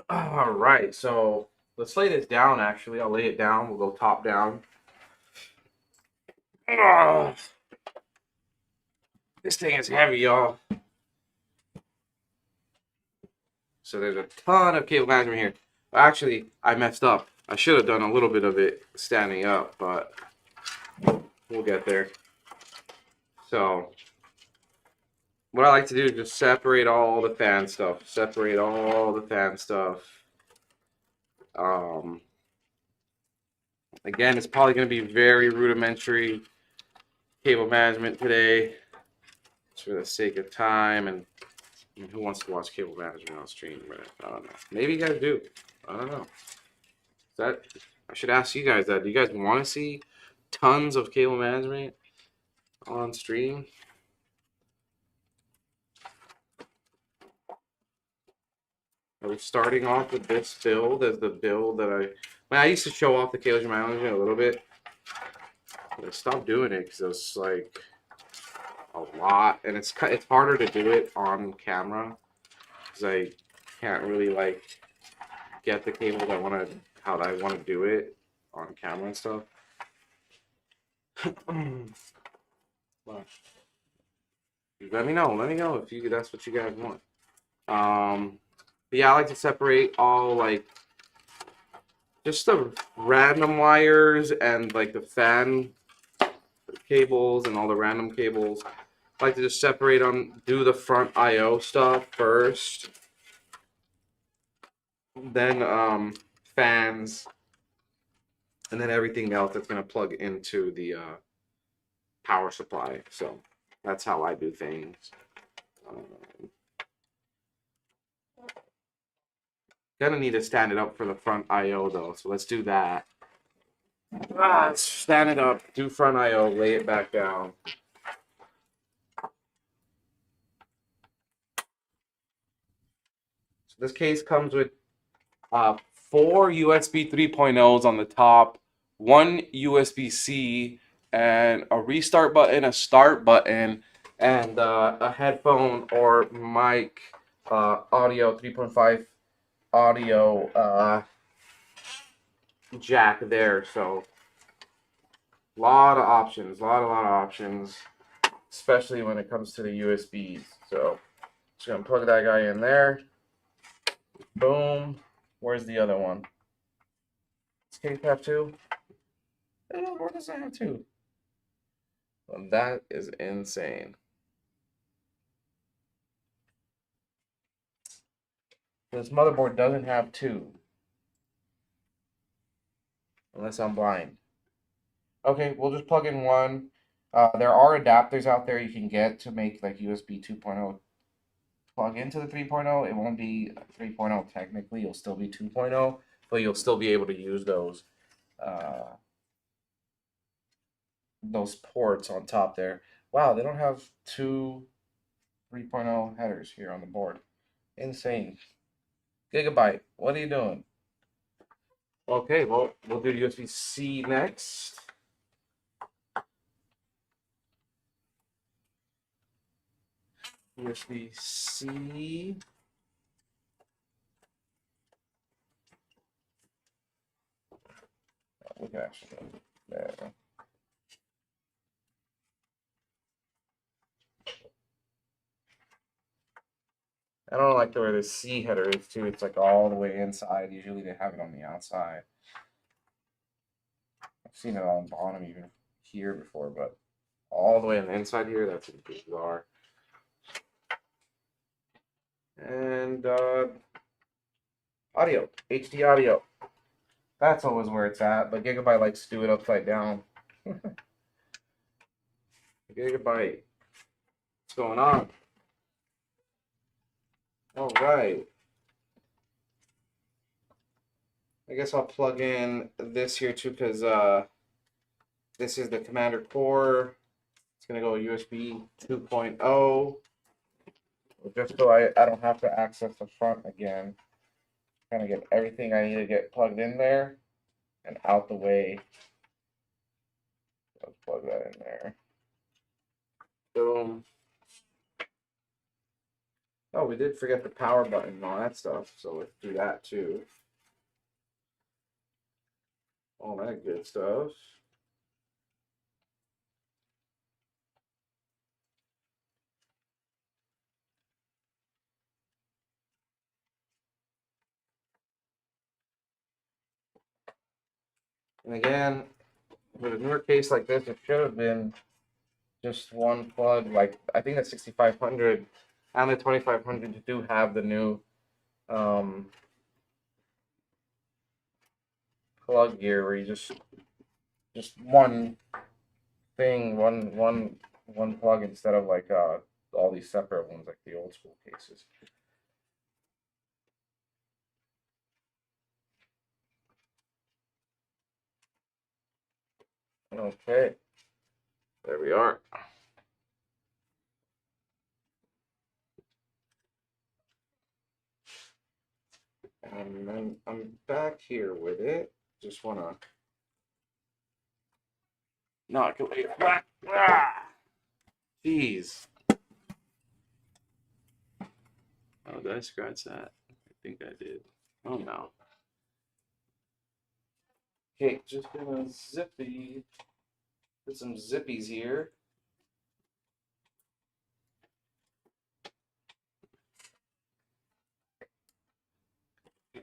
All right, so let's lay this down. Actually, I'll lay it down. We'll go top down. This thing is heavy, y'all. So there's a ton of cable management here. Actually, I messed up. I should have done a little bit of it standing up, but we'll get there. So what I like to do is just separate all the fan stuff. Separate all the fan stuff. Again, it's probably going to be very rudimentary cable management today, just for the sake of time. And I mean, who wants to watch cable management on stream? I don't know. Maybe you guys do. I don't know. I should ask you guys that. Do you guys want to see tons of cable management on stream? Are we starting off with this build as the build that I used to show off the cable management a little bit. I stopped doing it because it was like a lot, and it's harder to do it on camera because I can't really like get the cables how I want to do it on camera and stuff. Let me know if that's what you guys want. But yeah, I like to separate all like just the random wires and like the fan cables and all the random cables. I like to just separate them, do the front I/O stuff first, then fans, and then everything else that's going to plug into the power supply. So that's how I do things. Gonna need to stand it up for the front I/O though, so let's do that. Let's stand it up, do front I/O, lay it back down. So this case comes with 4 USB 3.0s on the top, 1 USB-C, and a restart button, a start button, and a headphone or mic audio 3.5 audio jack there. So a lot of options, a lot of options, especially when it comes to the USBs. So just gonna plug that guy in there. Boom. Where's the other one? Does case have two? Where does it have two? Well, that is insane. This motherboard doesn't have two. Unless I'm blind. Okay, we'll just plug in one. There are adapters out there you can get to make like USB 2.0 plug into the 3.0. It won't be 3.0 technically. You'll still be 2.0, but you'll still be able to use those ports on top there. Wow, they don't have two 3.0 headers here on the board. Insane. Gigabyte, what are you doing? Okay, well, we'll do USB-C next. USB-C. We can actually go there. I don't like the way the C header is too. It's like all the way inside. Usually they have it on the outside. I've seen it on the bottom even here before, but all the way on the inside here, that's bizarre. And audio, HD audio. That's always where it's at, but Gigabyte likes to do it upside down. Gigabyte, what's going on? All right. I guess I'll plug in this here too, because this is the Commander Core. It's gonna go USB 2.0. Just so I don't have to access the front again. Kind of get everything I need to get plugged in there and out the way. Let's plug that in there. Boom. Oh, we did forget the power button and all that stuff, so let's do that too. All that good stuff. And again, with a newer case like this, it should have been just one plug. Like I think the 6500 and the 2500 do have the new plug here, where you just one thing, one plug instead of like all these separate ones like the old school cases. Okay, there we are. And then I'm back here with it. Just wanna knock away. Jeez. Oh, did I scratch that? I think I did. Oh no. Okay, just gonna put some zippies here.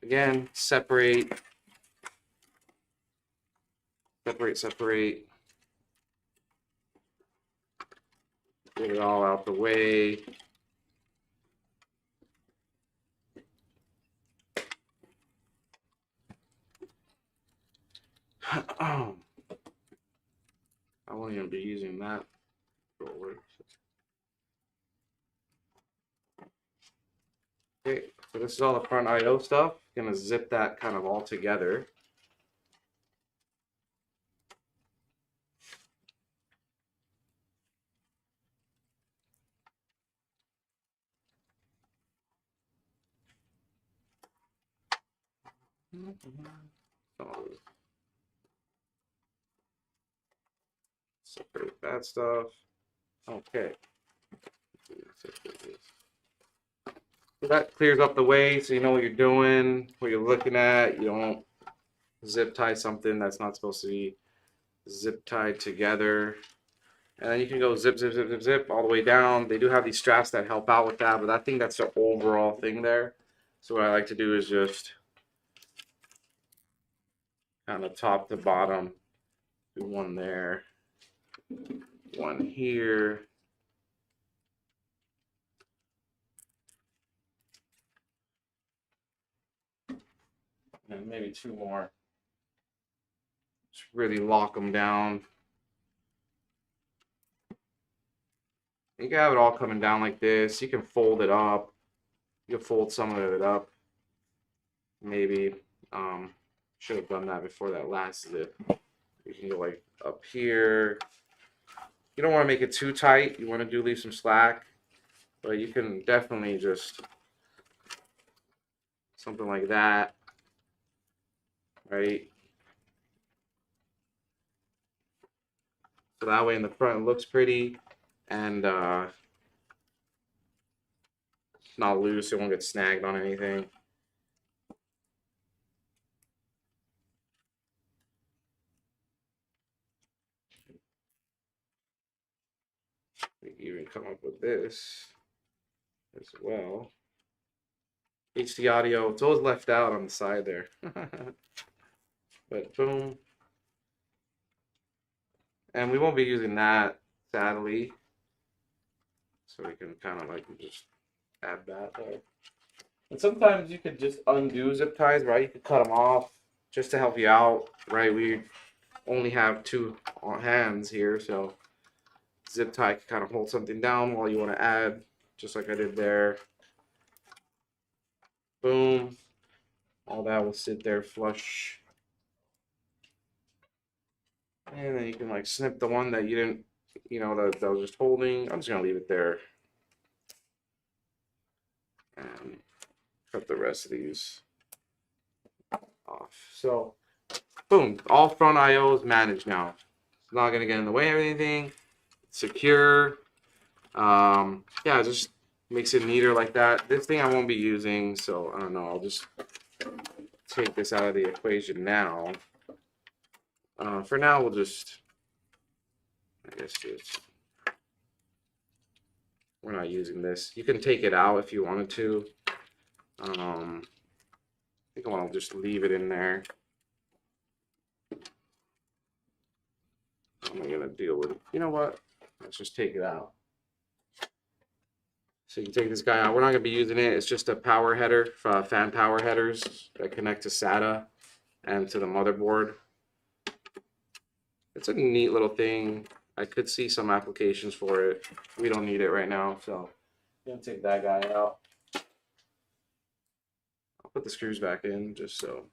Again, separate. Get it all out the way. I won't even be using that roller. Okay, so this is all the front I/O stuff. Gonna zip that kind of all together. Separate that stuff. Okay. So that clears up the way, so you know what you're doing, what you're looking at. You don't zip tie something that's not supposed to be zip tied together. And then you can go zip, zip, zip, zip, zip all the way down. They do have these straps that help out with that, but I think that's the overall thing there. So what I like to do is just kind of top to bottom, do one there, one here. And maybe two more. Just really lock them down. You can have it all coming down like this. You can fold it up. You can fold some of it up. Maybe should have done that before that last zip. You can go like up here. You don't want to make it too tight. You want to leave some slack, but you can definitely just something like that, right? So that way in the front it looks pretty and it's not loose. It won't get snagged on anything. We can even come up with this as well. HD audio, it's always left out on the side there. But boom. And we won't be using that, sadly. So we can kind of like just add that there. And sometimes you could just undo zip ties, right? You could cut them off just to help you out, right? We only have two hands here, so zip tie can kind of hold something down while you want to add, just like I did there. Boom. All that will sit there flush. And then you can like snip the one that you didn't, you know, that was just holding. I'm just going to leave it there. And cut the rest of these off. So, boom. All front I/O is managed now. It's not going to get in the way of anything. It's secure. Yeah, just makes it neater like that. This thing I won't be using, so I don't know. I'll just take this out of the equation now. For now, we'll just, I guess we're not using this. You can take it out if you wanted to. I think I want to just leave it in there. How am I going to deal with it? You know what? Let's just take it out. So you can take this guy out. We're not going to be using it. It's just a power header, fan power headers that connect to SATA and to the motherboard. It's a neat little thing. I could see some applications for it. We don't need it right now, so I'm going to take that guy out. I'll put the screws back in just so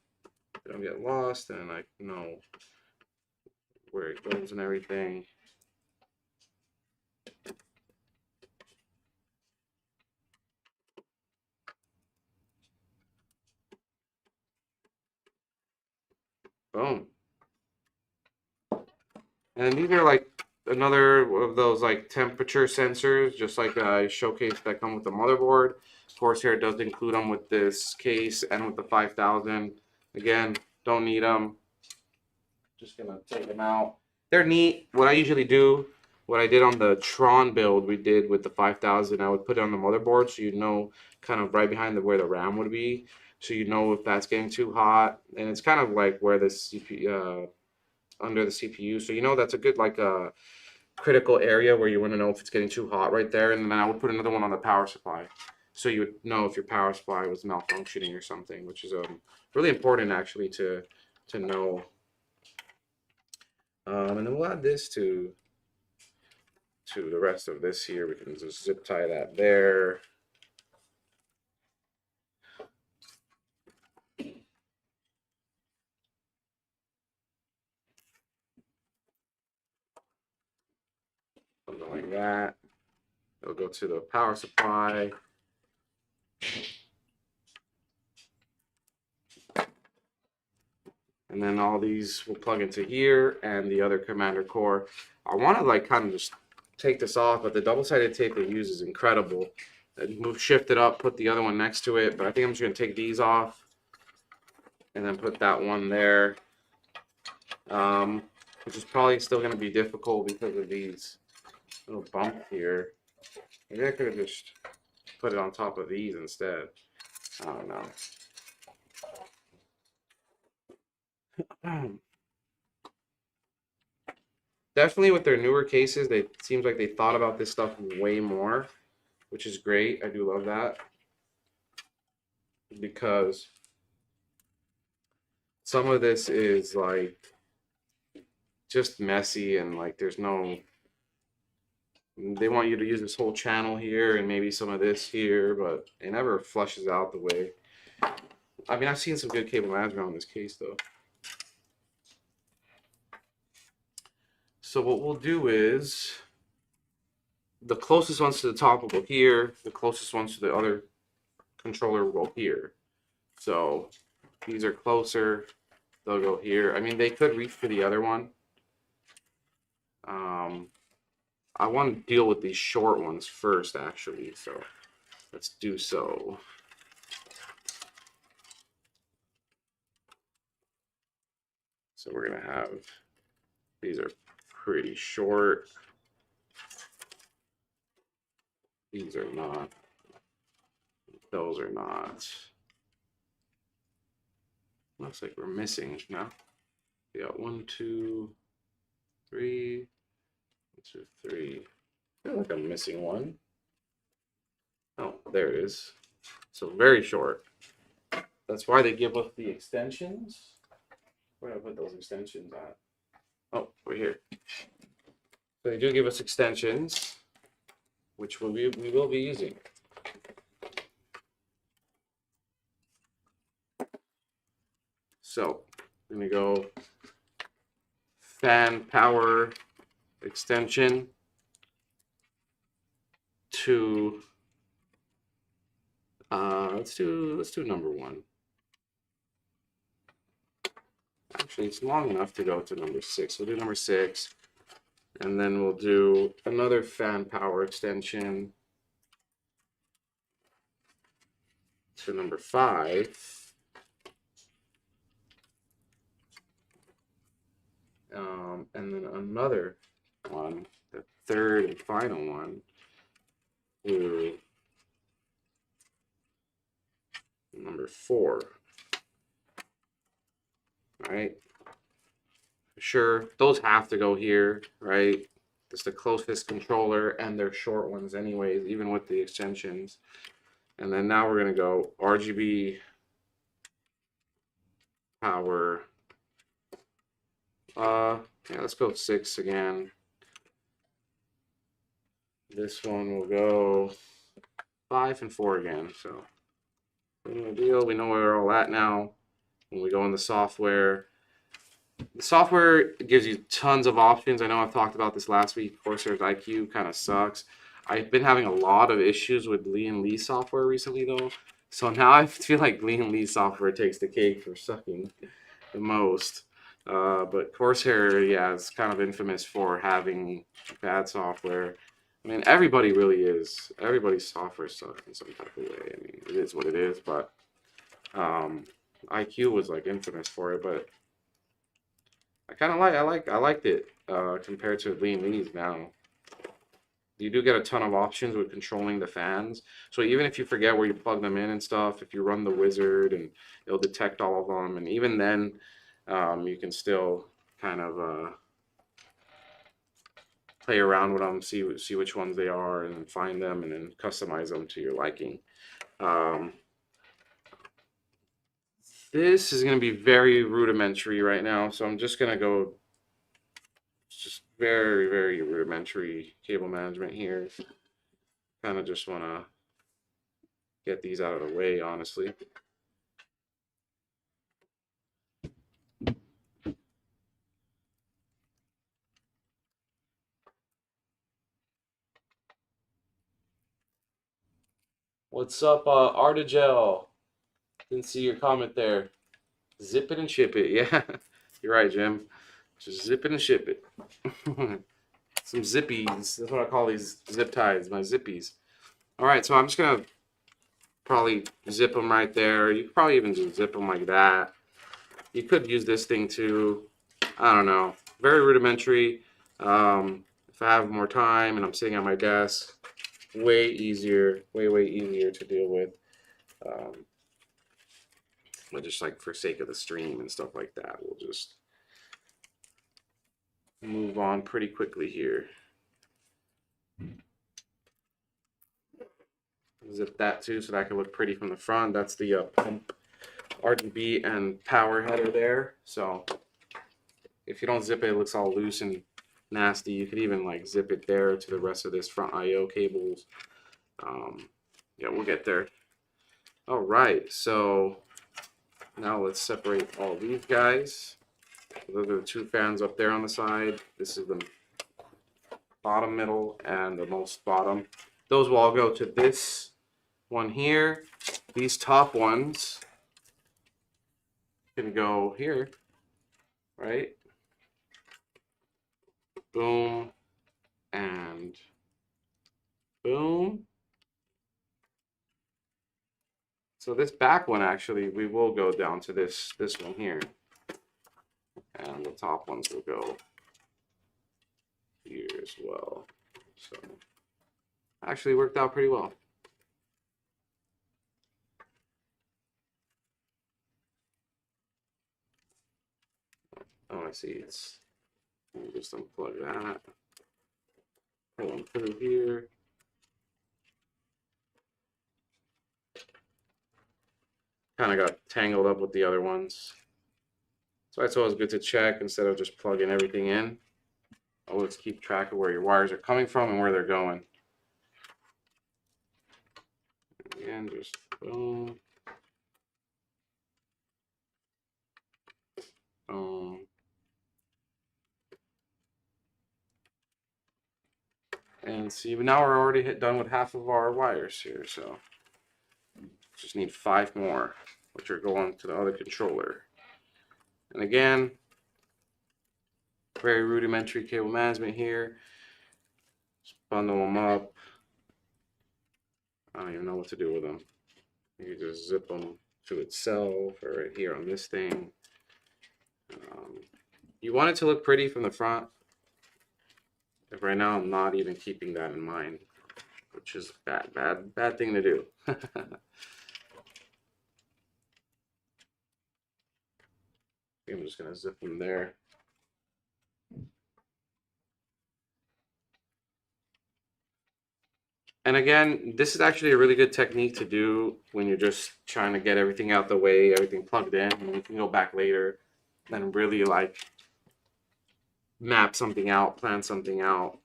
they don't get lost and I know where it goes and everything. Boom. And these are like another of those like temperature sensors, just like I showcased that come with the motherboard. Corsair does include them with this case and with the 5000. Again, don't need them. Just gonna take them out. They're neat. What I usually do, what I did on the Tron build we did with the 5000, I would put it on the motherboard so you know kind of right behind where the RAM would be, so you know if that's getting too hot. And it's kind of like where the CPU under the CPU, so you know that's a good like critical area where you want to know if it's getting too hot right there. And then I would put another one on the power supply, so you would know if your power supply was malfunctioning or something, which is really important actually to know. And then we'll add this to the rest of this here. We can just zip tie that there. Something like that. It'll go to the power supply. And then all these will plug into here and the other commander core. I want to like kind of just take this off, but the double-sided tape they use is incredible. And shift it up, put the other one next to it, but I think I'm just gonna take these off and then put that one there. Which is probably still gonna be difficult because of these little bumps here. Maybe I could have just put it on top of these instead. I don't know. Definitely with their newer cases, it seems like they thought about this stuff way more, which is great. I do love that. Because some of this is like just messy and like there's no, they want you to use this whole channel here and maybe some of this here, but it never flushes out the way. I mean, I've seen some good cable management on this case though. So what we'll do is the closest ones to the top will go here, the closest ones to the other controller will go here. So these are closer, they'll go here. I mean, they could reach for the other one. I want to deal with these short ones first, actually, so let's do so. So we're gonna have, these are pretty short. These are not. Those are not. Looks like we're missing now. We got 1, 2, 3. 1, 2, 3. I feel like I'm missing one. Oh, there it is. So very short. That's why they give us the extensions. Where do I put those extensions at? Oh, over here. So they do give us extensions, which we will be using. So I'm gonna go fan power extension to let's do number 1. Actually, it's long enough to go to number 6. We'll do number 6, and then we'll do another fan power extension to number 5. And then another one, the third and final one, to number 4. All right. Sure, those have to go here, right? It's the closest controller, and they're short ones anyways, even with the extensions. And then now we're gonna go RGB power. Yeah, let's go 6 again. This one will go 5 and 4 again. So, no deal. We know where we're all at now. When we go in the software gives you tons of options. I know I've talked about this last week. Corsair's iCUE kind of sucks. I've been having a lot of issues with Lee & Lee software recently, though. So now I feel like Lee & Lee software takes the cake for sucking the most. But Corsair, yeah, is kind of infamous for having bad software. I mean, everybody really is. Everybody's software sucks in some type of way. I mean, it is what it is, but iCUE was like infamous for it, but I kind of I liked it compared to Lee & Lee's now. You do get a ton of options with controlling the fans. So even if you forget where you plug them in and stuff, if you run the wizard and it'll detect all of them, and even then you can still kind of play around with them, see which ones they are, and find them, and then customize them to your liking. This is going to be very rudimentary right now, so I'm just going to go just very, very rudimentary cable management here. Kind of just want to get these out of the way, honestly. What's up, Artigel? Didn't see your comment there. Zip it and ship it. Yeah, you're right, Jim. Just zip it and ship it. some zippies. That's what I call these zip ties, my zippies. All right, so I'm just gonna probably zip them right there. You could probably even just zip them like that. You could use this thing too. I don't know. Very rudimentary. If I have more time and I'm sitting at my desk, way easier, way easier to deal with. But just like for sake of the stream and stuff like that, we'll just move on pretty quickly here. Zip that too so that can look pretty from the front. That's the pump RGB and power header there. So if you don't zip it, it looks all loose and nasty. You could even like zip it there to the rest of this front IO cables. Yeah, we'll get there. All right, so now let's separate all these guys. Those are the two fans up there on the side. This is the bottom middle and the most bottom. Those will all go to this one here. These top ones can go here, right? Boom and boom. So this back one, actually, we will go down to this one here. And the top ones will go here as well. So actually worked out pretty well. Oh, I see. It's, we'll just unplug that. Pull them through here. Kind of got tangled up with the other ones. So it's always good to check instead of just plugging everything in. Always keep track of where your wires are coming from and where they're going. Again, just boom. Boom. And see, now we're already done with half of our wires here, so just need 5 more, which are going to the other controller. And again, very rudimentary cable management here. Just bundle them up. I don't even know what to do with them. You just zip them to itself or right here on this thing. You want it to look pretty from the front. But right now, I'm not even keeping that in mind, which is bad thing to do. I'm just gonna zip them there. And again, this is actually a really good technique to do when you're just trying to get everything out the way, everything plugged in, and you can go back later and really like map something out, plan something out.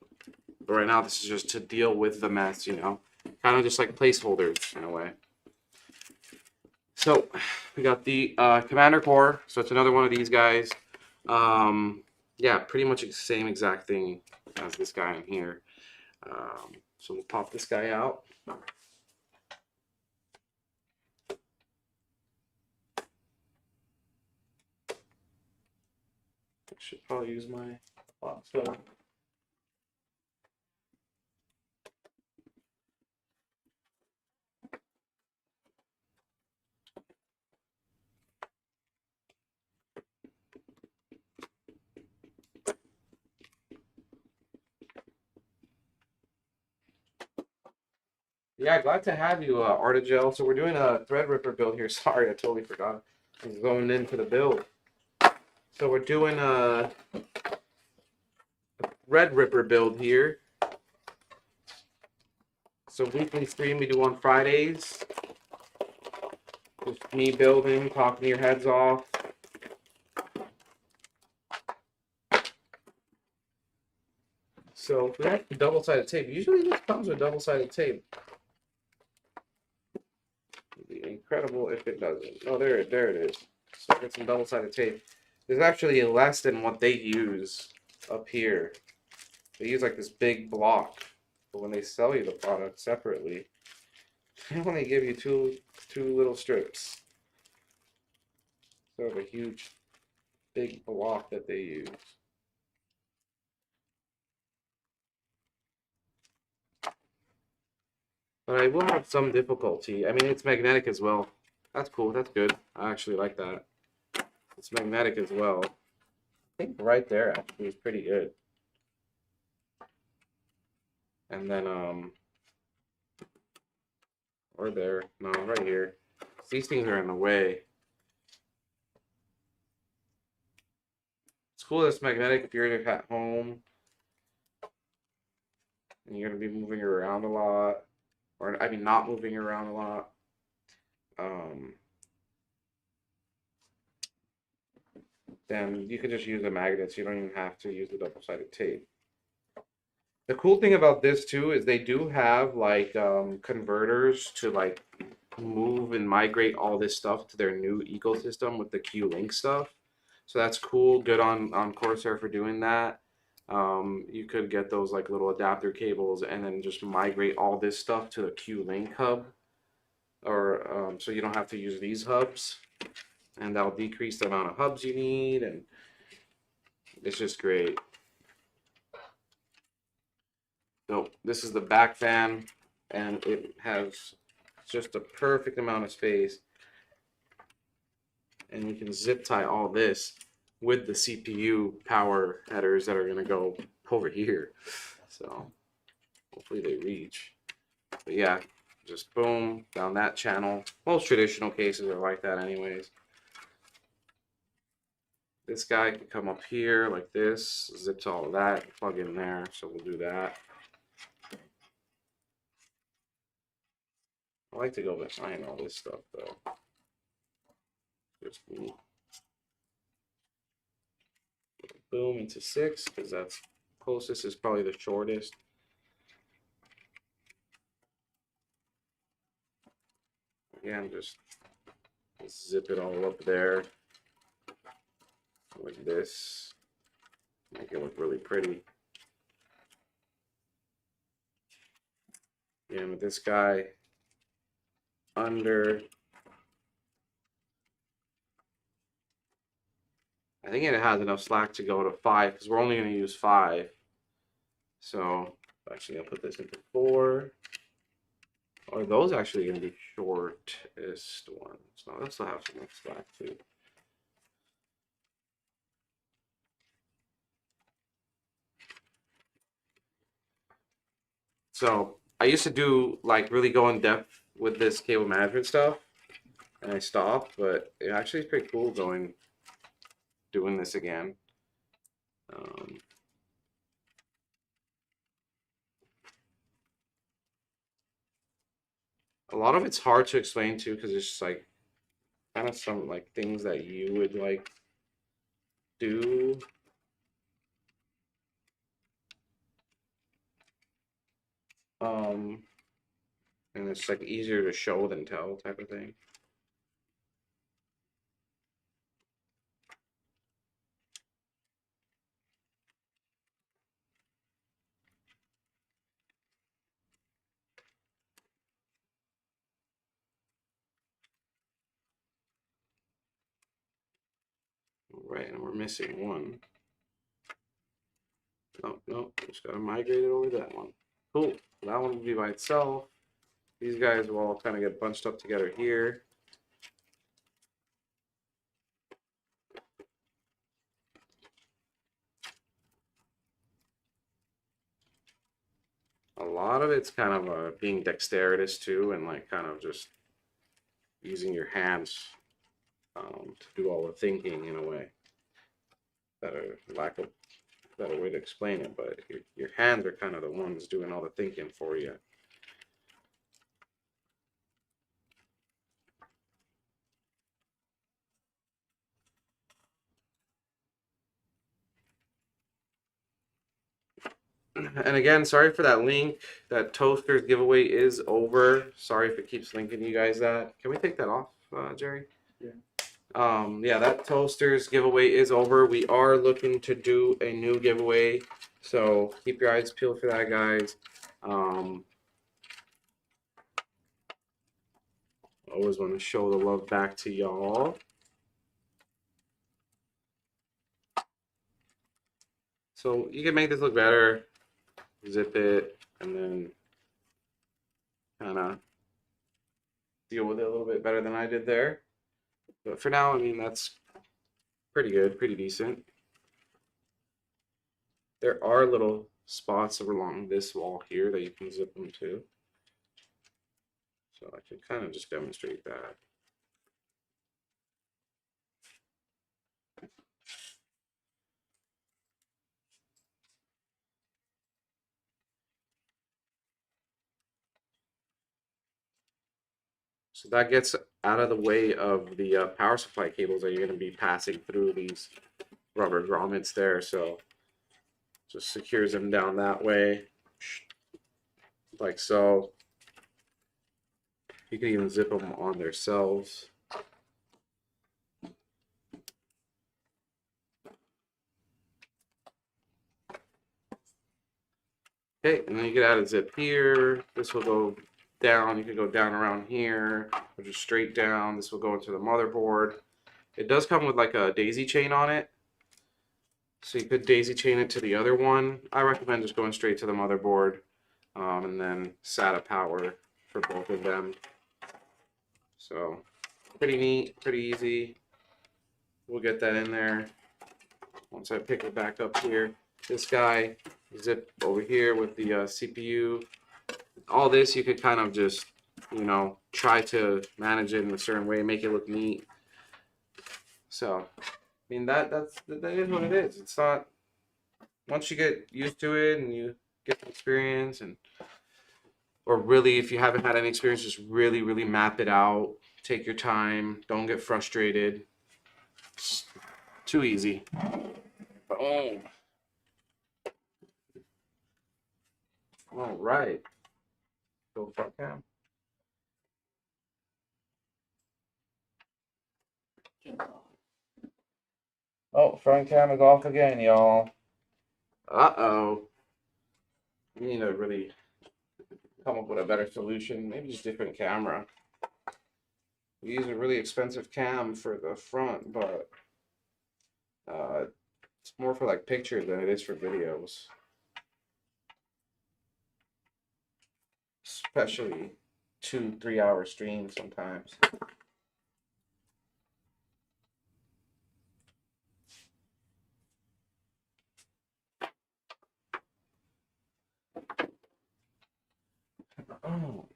But right now, this is just to deal with the mess, you know, kind of just like placeholders in a way. So we got the commander core. So it's another one of these guys. Yeah, pretty much the same exact thing as this guy in here. So we'll pop this guy out. I should probably use my box cutter. Yeah, glad to have you, Artigel. So we're doing a Threadripper build here. Sorry, I totally forgot. I was going into the build. So we're doing a Threadripper build here. So weekly stream we do on Fridays. Just me building, talking your heads off. So we have double-sided tape. Usually this comes with double-sided tape. It'd be incredible if it doesn't. Oh, there it is. So I get some double-sided tape. There's actually less than what they use up here. They use like this big block, but when they sell you the product separately, they only give you two little strips. Sort of a huge, big block that they use. But I will have some difficulty. I mean, it's magnetic as well. That's cool. That's good. I actually like that. It's magnetic as well. I think right there actually is pretty good. And then, or there. No, right here. These things are in the way. It's cool that it's magnetic if you're at home and you're going to be moving around a lot. Or, I mean, not moving around a lot. Then you can just use the magnets. You don't even have to use the double-sided tape. The cool thing about this too is they do have like converters to like move and migrate all this stuff to their new ecosystem with the Q-Link stuff. So that's cool. Good on Corsair for doing that. You could get those like little adapter cables and then just migrate all this stuff to the Q-Link hub, or so you don't have to use these hubs, and that'll decrease the amount of hubs you need, and it's just great. So this is the back fan, and it has just a perfect amount of space, and you can zip tie all this with the CPU power headers that are going to go over here. So hopefully they reach. But yeah, just boom, down that channel. Most traditional cases are like that anyways. This guy can come up here like this, zips all of that, plug in there, so we'll do that. I like to go behind all this stuff though. Just boom into 6, because that's closest is probably the shortest. Again, just zip it all up there like this. Make it look really pretty. Again, with this guy under, I think it has enough slack to go to 5 because we're only going to use 5. So actually, I'll put this into 4. Or those actually going to be shortest ones. So they'll still have some slack too. So I used to do like really go in depth with this cable management stuff, and I stopped. But it actually is pretty cool doing this again. A lot of it's hard to explain too because it's just like kind of some like things that you would like do. And it's like easier to show than tell type of thing. Right, and we're missing one. Oh, no, just gotta migrate it over that one. Cool, that one will be by itself. These guys will all kind of get bunched up together here. A lot of it's kind of being dexterous too, and like kind of just using your hands to do all the thinking in a way. Lack of better way to explain it, but your hands are kind of the ones doing all the thinking for you. And again, sorry for that link. That toasters giveaway is over. Sorry if it keeps linking you guys that. Can we take that off, Jerry? Yeah. Yeah, that toasters giveaway is over. We are looking to do a new giveaway, so keep your eyes peeled for that, guys. Always want to show the love back to y'all. So you can make this look better. Zip it, and then kind of deal with it a little bit better than I did there. But for now, I mean, that's pretty good, pretty decent. There are little spots along this wall here that you can zip them to. So I can kind of just demonstrate that. So that gets out of the way of the power supply cables that you're going to be passing through these rubber grommets there. So just secures them down that way, like so. You can even zip them on themselves. Okay, and then you can add a zip here. This will go down. You can go down around here, or just straight down. This will go into the motherboard. It does come with like a daisy chain on it, so you could daisy chain it to the other one. I recommend just going straight to the motherboard, and then SATA power for both of them. So pretty neat, pretty easy. We'll get that in there once I pick it back up here. This guy, zip over here with the CPU. All this you could kind of just, you know, try to manage it in a certain way, make it look neat. So, I mean, that is what it is. It's not, once you get used to it and you get the experience, and or really, if you haven't had any experience, just really map it out. Take your time. Don't get frustrated. It's too easy. Boom. All right. Go front cam. Oh, front cam is off again, y'all. Uh-oh. We need to really come up with a better solution. Maybe just different camera. We use a really expensive cam for the front, but it's more for like pictures than it is for videos. Especially 2-3 hour streams sometimes. Oh.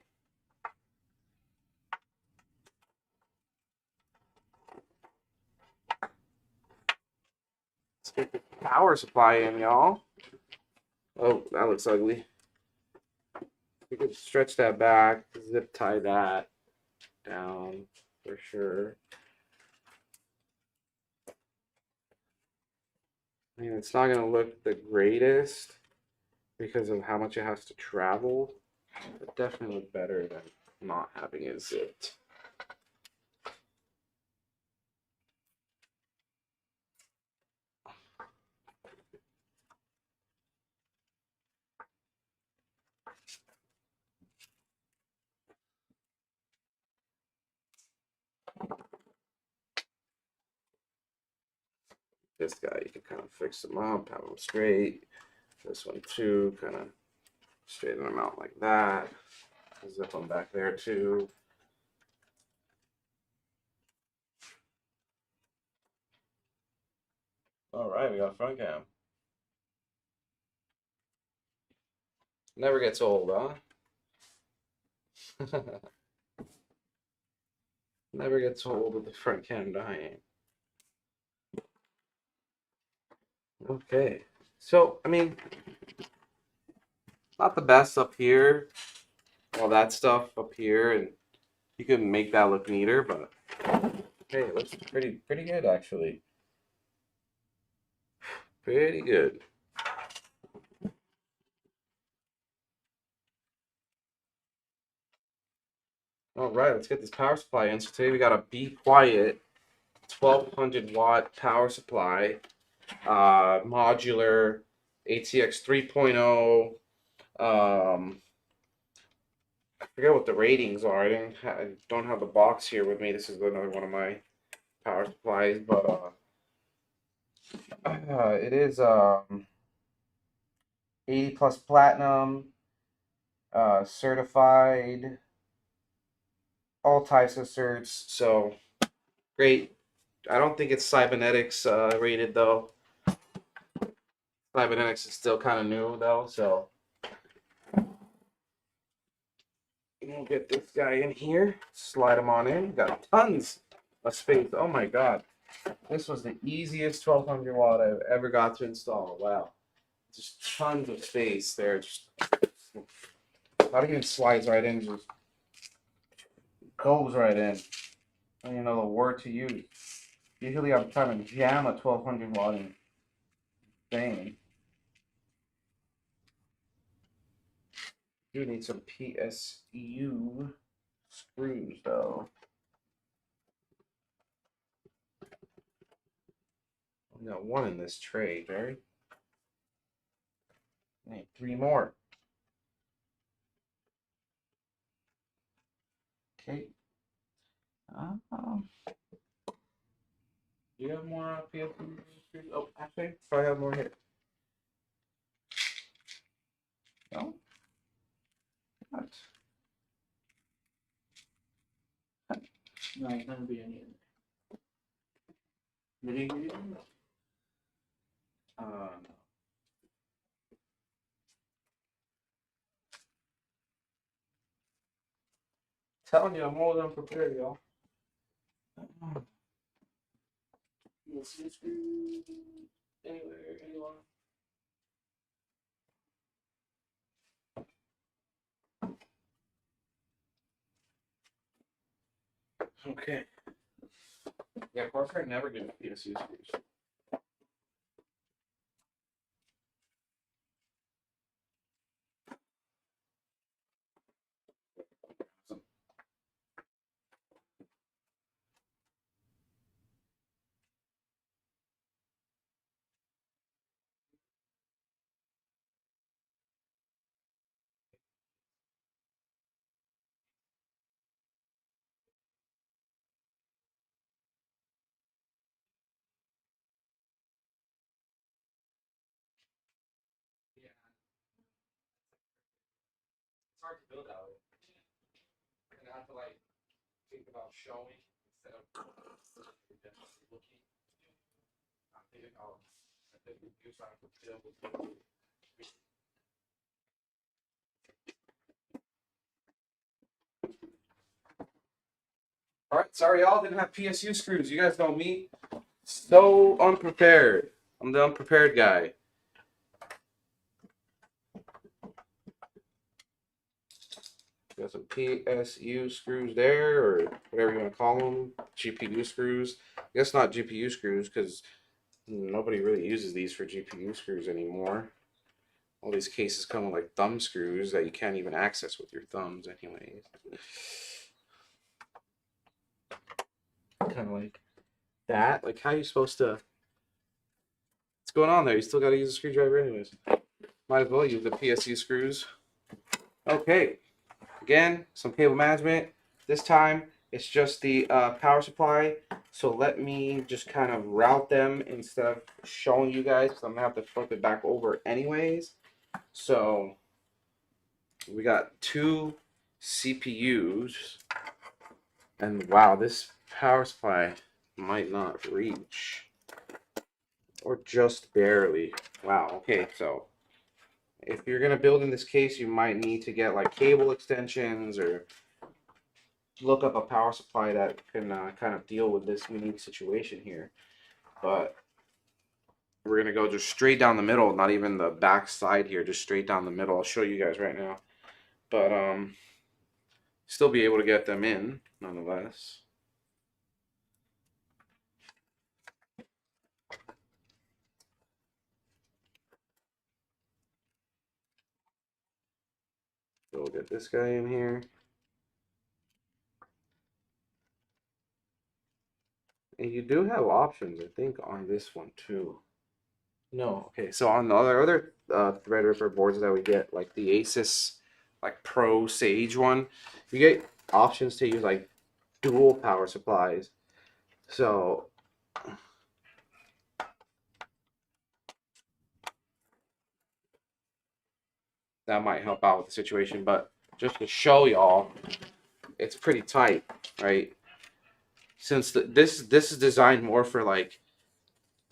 Let's get the power supply in, y'all. Oh, that looks ugly. We could stretch that back, zip tie that down for sure. I mean, it's not gonna look the greatest because of how much it has to travel, but definitely look better than not having it zipped. This guy, you can kind of fix them up, have them straight. This one too, kind of straighten them out like that. Zip them back there too. All right, we got front cam. Never gets old, huh? Never gets old with the front cam dying. Okay, so I mean, not the best up here, all that stuff up here, and you can make that look neater, but hey, it looks pretty good actually. Pretty good. All right, let's get this power supply in. So today we got a Be Quiet 1200 watt power supply, modular, ATX 3.0. I forget what the ratings are. I don't have the box here with me. This is another one of my power supplies, but it is 80 plus platinum, certified, all types of certs. So great. I don't think it's cybernetics rated though. Cybernetics is still kind of new though, so we'll get this guy in here, slide him on in. Got tons of space. Oh my god, this was the easiest 1200 watt I've ever got to install. Wow, just tons of space there. Just not even slides right in, just goes right in. I don't even know the word to use. Usually I'm trying to jam a 1200 watt in thing. Do need some PSU screws though. We got one in this tray, Barry. I need 3 more. Okay. Do you have more PSU screws? Oh, actually, probably have more here. No? What? No, it's not gonna be any in there. Did he give you them? No. Telling you, I'm more than prepared, y'all. You'll see the screw anywhere, anyone. Okay. Yeah, Corsair never gives PSU screws. Yeah. It's hard to build that way. And I have to like think about showing instead of looking. I'm thinking, oh, I think we do try to build. All right, sorry y'all didn't have PSU screws. You guys know me, so unprepared. I'm the unprepared guy. Got some PSU screws there, or whatever you want to call them. GPU screws. I guess not GPU screws because nobody really uses these for GPU screws anymore. All these cases come with like thumb screws that you can't even access with your thumbs anyways. Kind of like that. Like how are you supposed to... What's going on there? You still got to use a screwdriver anyways. Might as well use the PSU screws. Okay. Again, some cable management. This time, it's just the power supply. So let me just kind of route them instead of showing you guys, because I'm going to have to flip it back over anyways. So we got 2 CPUs. And wow, this power supply might not reach. Or just barely. Wow, okay, so if you're going to build in this case, you might need to get like cable extensions or look up a power supply that can kind of deal with this unique situation here. But we're going to go just straight down the middle, not even the back side here, just straight down the middle. I'll show you guys right now. But still be able to get them in nonetheless. So we'll get this guy in here. And you do have options, I think, on this one too. No, okay. So on the other Threadripper boards that we get, like the Asus, like Pro Sage one, you get options to use like dual power supplies. So that might help out with the situation. But just to show y'all, it's pretty tight, right? Since this is designed more for like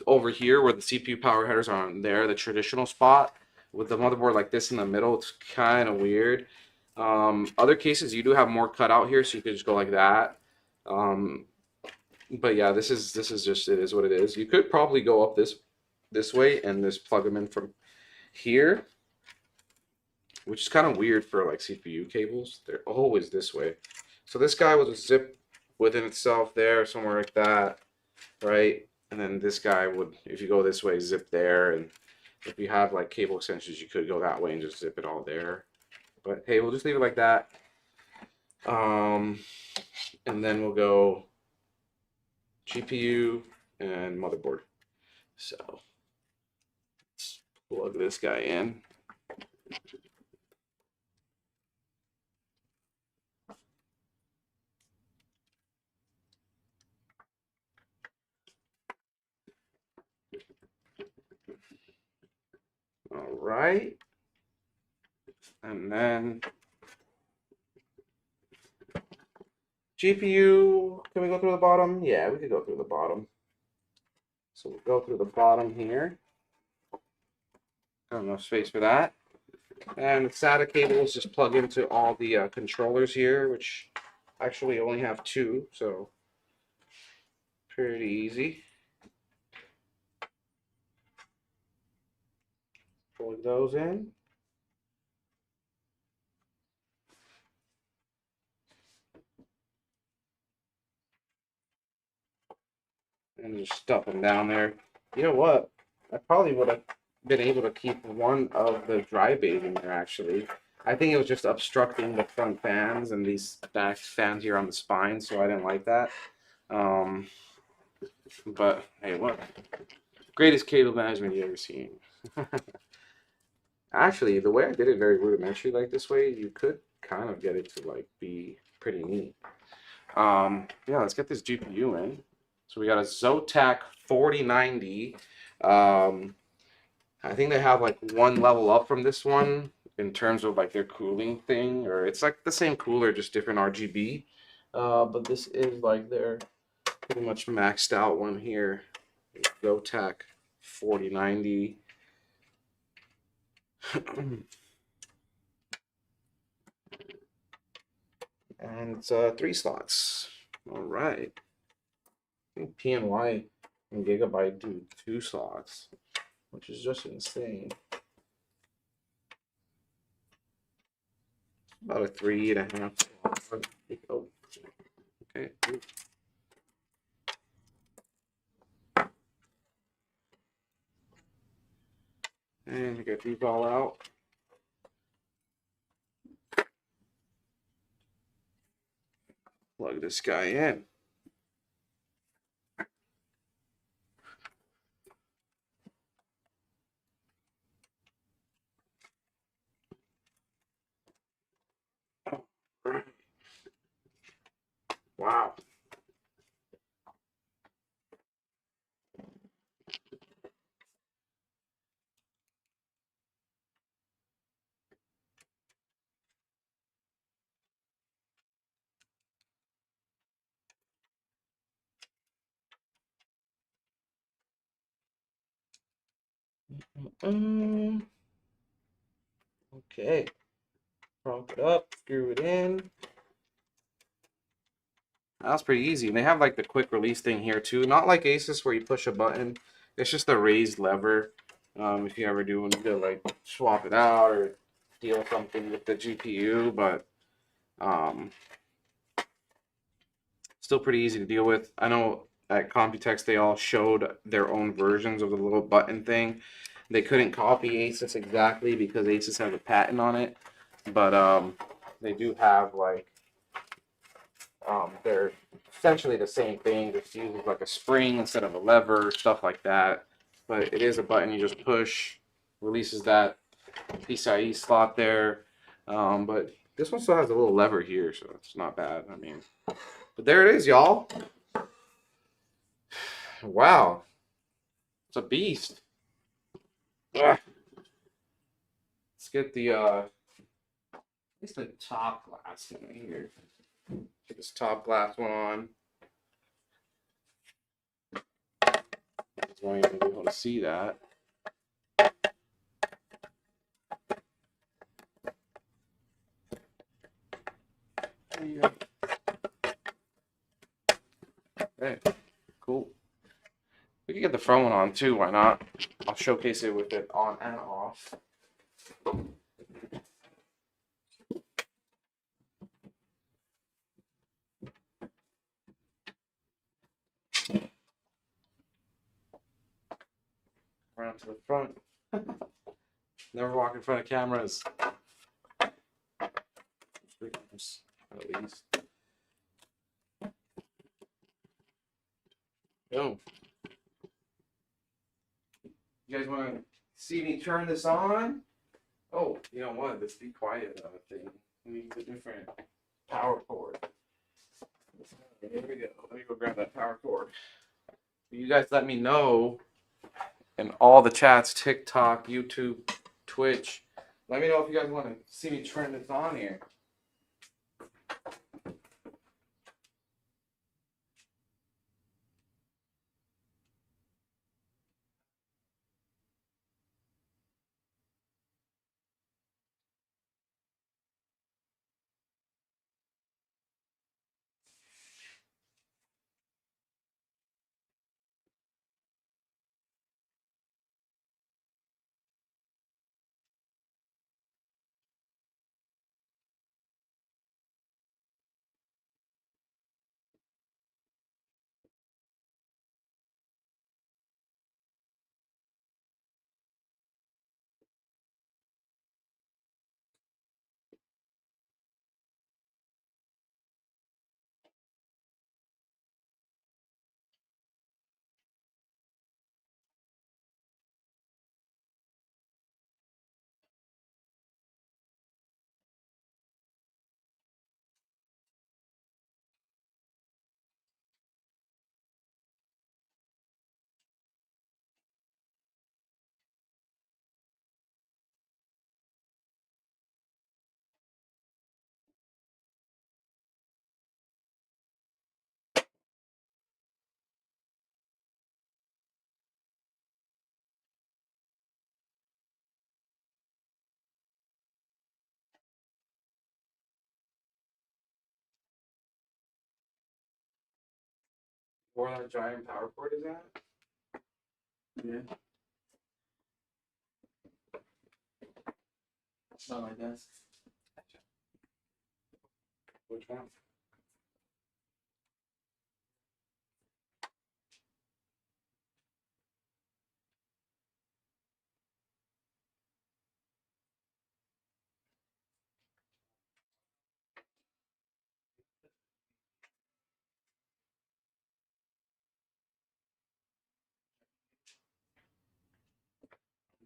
over here where the CPU power headers are on there, the traditional spot, with the motherboard like this in the middle, it's kind of weird. Other cases you do have more cut out here, so you could just go like that. But yeah, this is just, it is what it is. You could probably go up this way and just plug them in from here, which is kind of weird for like CPU cables. They're always this way. So this guy was a zip within itself there, somewhere like that, right? And then this guy would, if you go this way, zip there. And if you have like cable extensions, you could go that way and just zip it all there. But hey, we'll just leave it like that. And then we'll go GPU and motherboard. So let's plug this guy in. All right. And then GPU, can we go through the bottom? Yeah, we could go through the bottom. So we'll go through the bottom here. Got enough space for that. And the SATA cables just plug into all the controllers here, which actually only have 2, so pretty easy. Plug those in. And just stuff them down there. You know what? I probably would have been able to keep one of the dry bays in there, actually. I think it was just obstructing the front fans and these back fans here on the spine, so I didn't like that. But hey, look. Greatest cable management you've ever seen. Actually, the way I did it very rudimentary like this way, you could kind of get it to like be pretty neat. Yeah, let's get this GPU in. So we got a Zotac 4090. I think they have like one level up from this one in terms of like their cooling thing, or it's like the same cooler, just different RGB. But this is like their pretty much maxed out one here. Zotac 4090. And it's 3 slots. All right. I think PNY and Gigabyte do 2 slots, which is just insane. About a 3.5 slot. Oh, okay. And you get these all out. Plug this guy in. Wow. Okay. Prop it up, screw it in. That's pretty easy. And they have like the quick release thing here too. Not like Asus where you push a button. It's just a raised lever. If you ever do need to like swap it out or deal something with the GPU, but still pretty easy to deal with. I know at Computex they all showed their own versions of the little button thing. They couldn't copy Asus exactly because Asus has a patent on it, but they do have like they're essentially the same thing, just uses like a spring instead of a lever, stuff like that. But it is a button you just push, releases that PCIe slot there. But this one still has a little lever here, so it's not bad. I mean, but there it is, y'all. Wow, it's a beast. Ugh. It's get the at least the top glass in here. Get this top glass one on. It's going to be able to see that. Okay, cool. We can get the front one on too, why not? I'll showcase it with it on and off. Around to the front. Never walk in front of cameras. At least. Yo. You guys want to see me turn this on? Oh, you know what? This be quiet thing. We need a different power cord. Here we go. Let me go grab that power cord. You guys let me know in all the chats, TikTok, YouTube, Twitch. Let me know if you guys want to see me turn this on here. Where that giant power cord is at? Yeah. It's not my desk. Which one?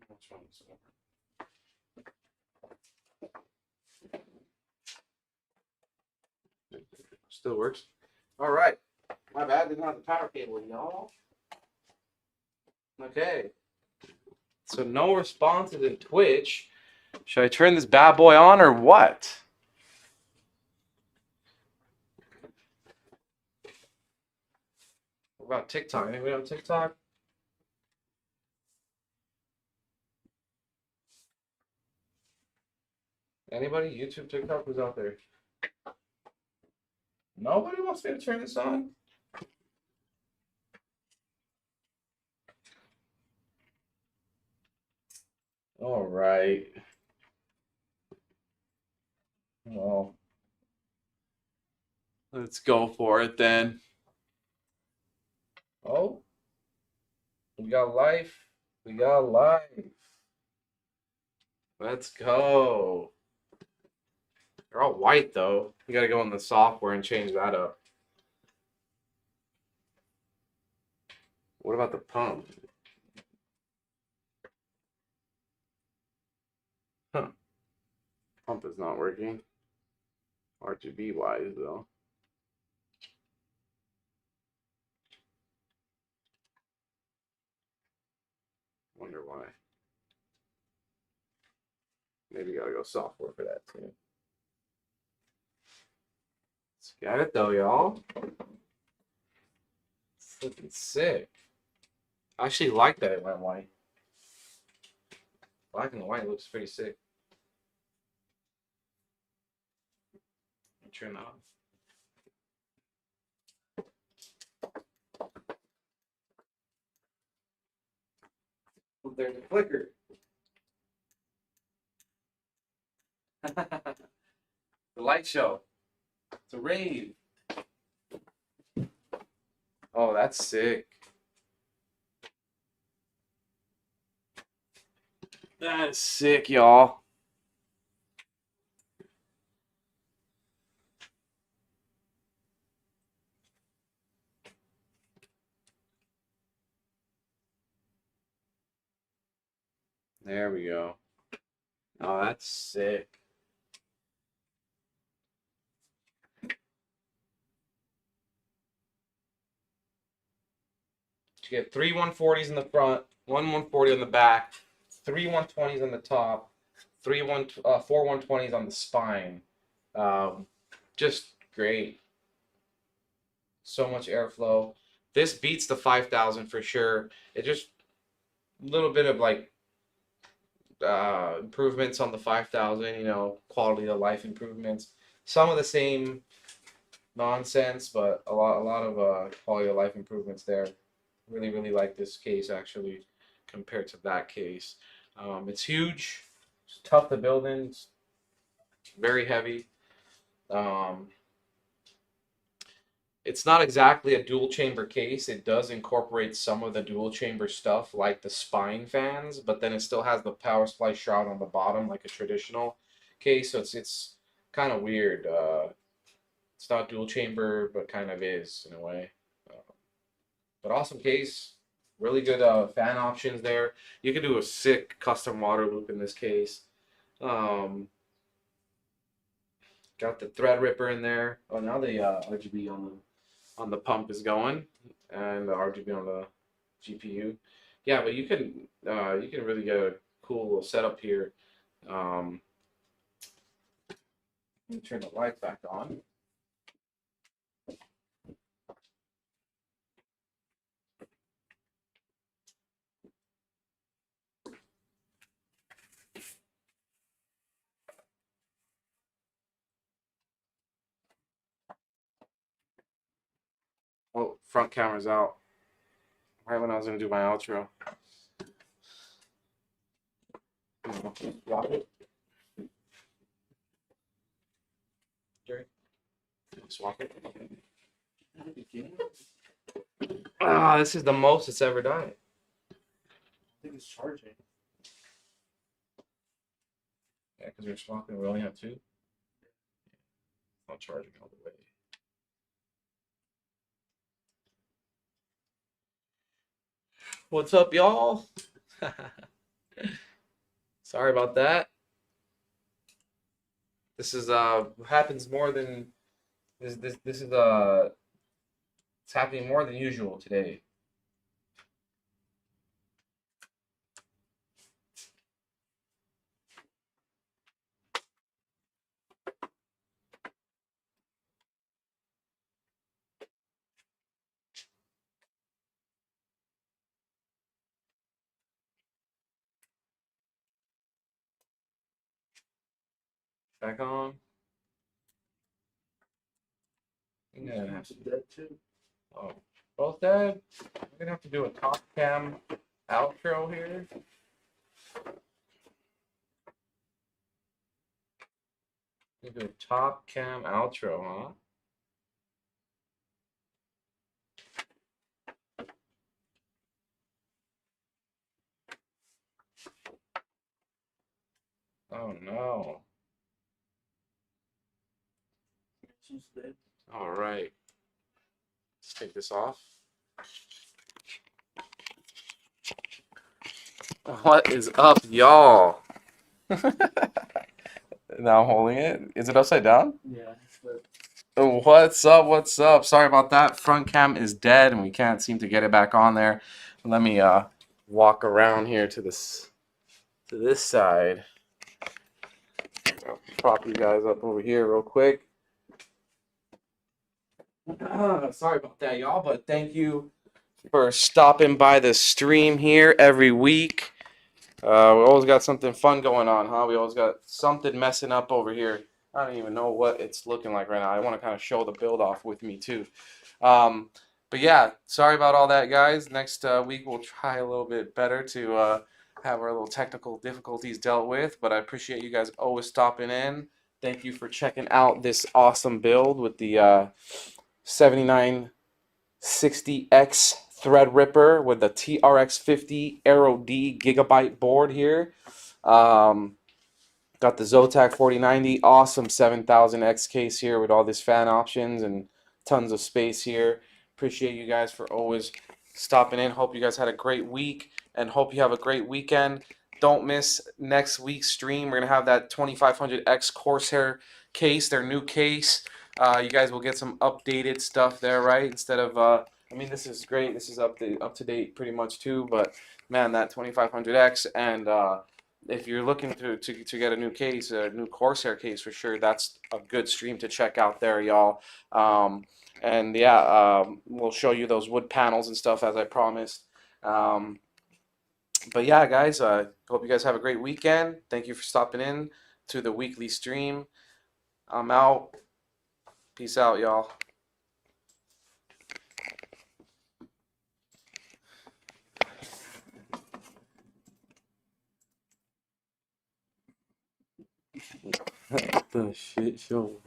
Which one is it? Still works. All right. My bad. Didn't have the power cable, y'all. Okay. So no responses in Twitch. Should I turn this bad boy on or what? What about TikTok? Anybody on TikTok? Anybody? YouTube, TikTok? Who's out there? Nobody wants me to turn this on? All right. Well, let's go for it then. Oh, we got life. We got life. Let's go. They're all white though. You gotta go in the software and change that up. What about the pump? Huh. Pump is not working. RGB wise though. Wonder why. Maybe gotta go software for that too. Got it though, y'all. It's looking sick. I actually like that it went white. Black and white looks pretty sick. Turn that on. Oh, there's a flicker. The light show. It's a rave. Oh, that's sick. That is sick, y'all. There we go. Oh, that's sick. You get three 140s in the front, one 140 on the back, three 120s on the top, four 120s on the spine. Just great. So much airflow. This beats the 5000 for sure. It just a little bit of like improvements on the 5000, you know, quality of life improvements. Some of the same nonsense, but a lot of quality of life improvements there. Really like this case actually compared to that case. It's huge. It's tough to build in. It's very heavy. It's not exactly a dual chamber case. It does incorporate some of the dual chamber stuff like the spine fans, but then it still has the power supply shroud on the bottom like a traditional case. So it's kind of weird. It's not dual chamber, but kind of is in a way. But awesome case. Really good fan options there. You can do a sick custom water loop in this case. Got the Threadripper in there. Oh, now the RGB on the pump is going, and the RGB on the GPU. Yeah, but you can really get a cool little setup here. Let me turn the light back on. Oh, front camera's out. Right when I was gonna do my outro. Swap it. Jerry, swap it. Ah, this is the most it's ever done. I think it's charging. Yeah, because we're swapping. We only have two. It's not charging all the way. What's up, y'all? Sorry about that. This is happens more than this is it's happening more than usual today. Back on. Yeah. Dead too. Oh, both dead. I'm gonna have to do a top cam outro here. Do a top cam outro, huh? Oh no. She's dead. All right. Let's take this off. What is up, y'all? Now I'm holding it. Is it upside down? Yeah, but What's up? What's up? Sorry about that. Front cam is dead and we can't seem to get it back on there. Let me walk around here to this side. prop you guys up over here real quick. Sorry about that, y'all, but thank you for stopping by the stream here every week. We always got something fun going on, huh? We always got something messing up over here. I don't even know what it's looking like right now. I want to kind of show the build off with me too. But yeah, sorry about all that, guys. Next week we'll try a little bit better to have our little technical difficulties dealt with. But I appreciate you guys always stopping in. Thank you for checking out this awesome build with the 7960X Threadripper with the TRX50 AERO D Gigabyte board here. Got the Zotac 4090, awesome 7000X case here with all these fan options and tons of space here. Appreciate you guys for always stopping in. Hope you guys had a great week and hope you have a great weekend. Don't miss next week's stream. We're going to have that 2500X Corsair case, their new case. You guys will get some updated stuff there, right? Instead of, I mean, this is great. This is up to date pretty much too. But man, that 2500X and if you're looking to get a new case, a new Corsair case for sure, that's a good stream to check out there, y'all. And yeah, we'll show you those wood panels and stuff as I promised. But yeah, guys, hope you guys have a great weekend. Thank you for stopping in to the weekly stream. I'm out. Peace out, y'all. The shit show.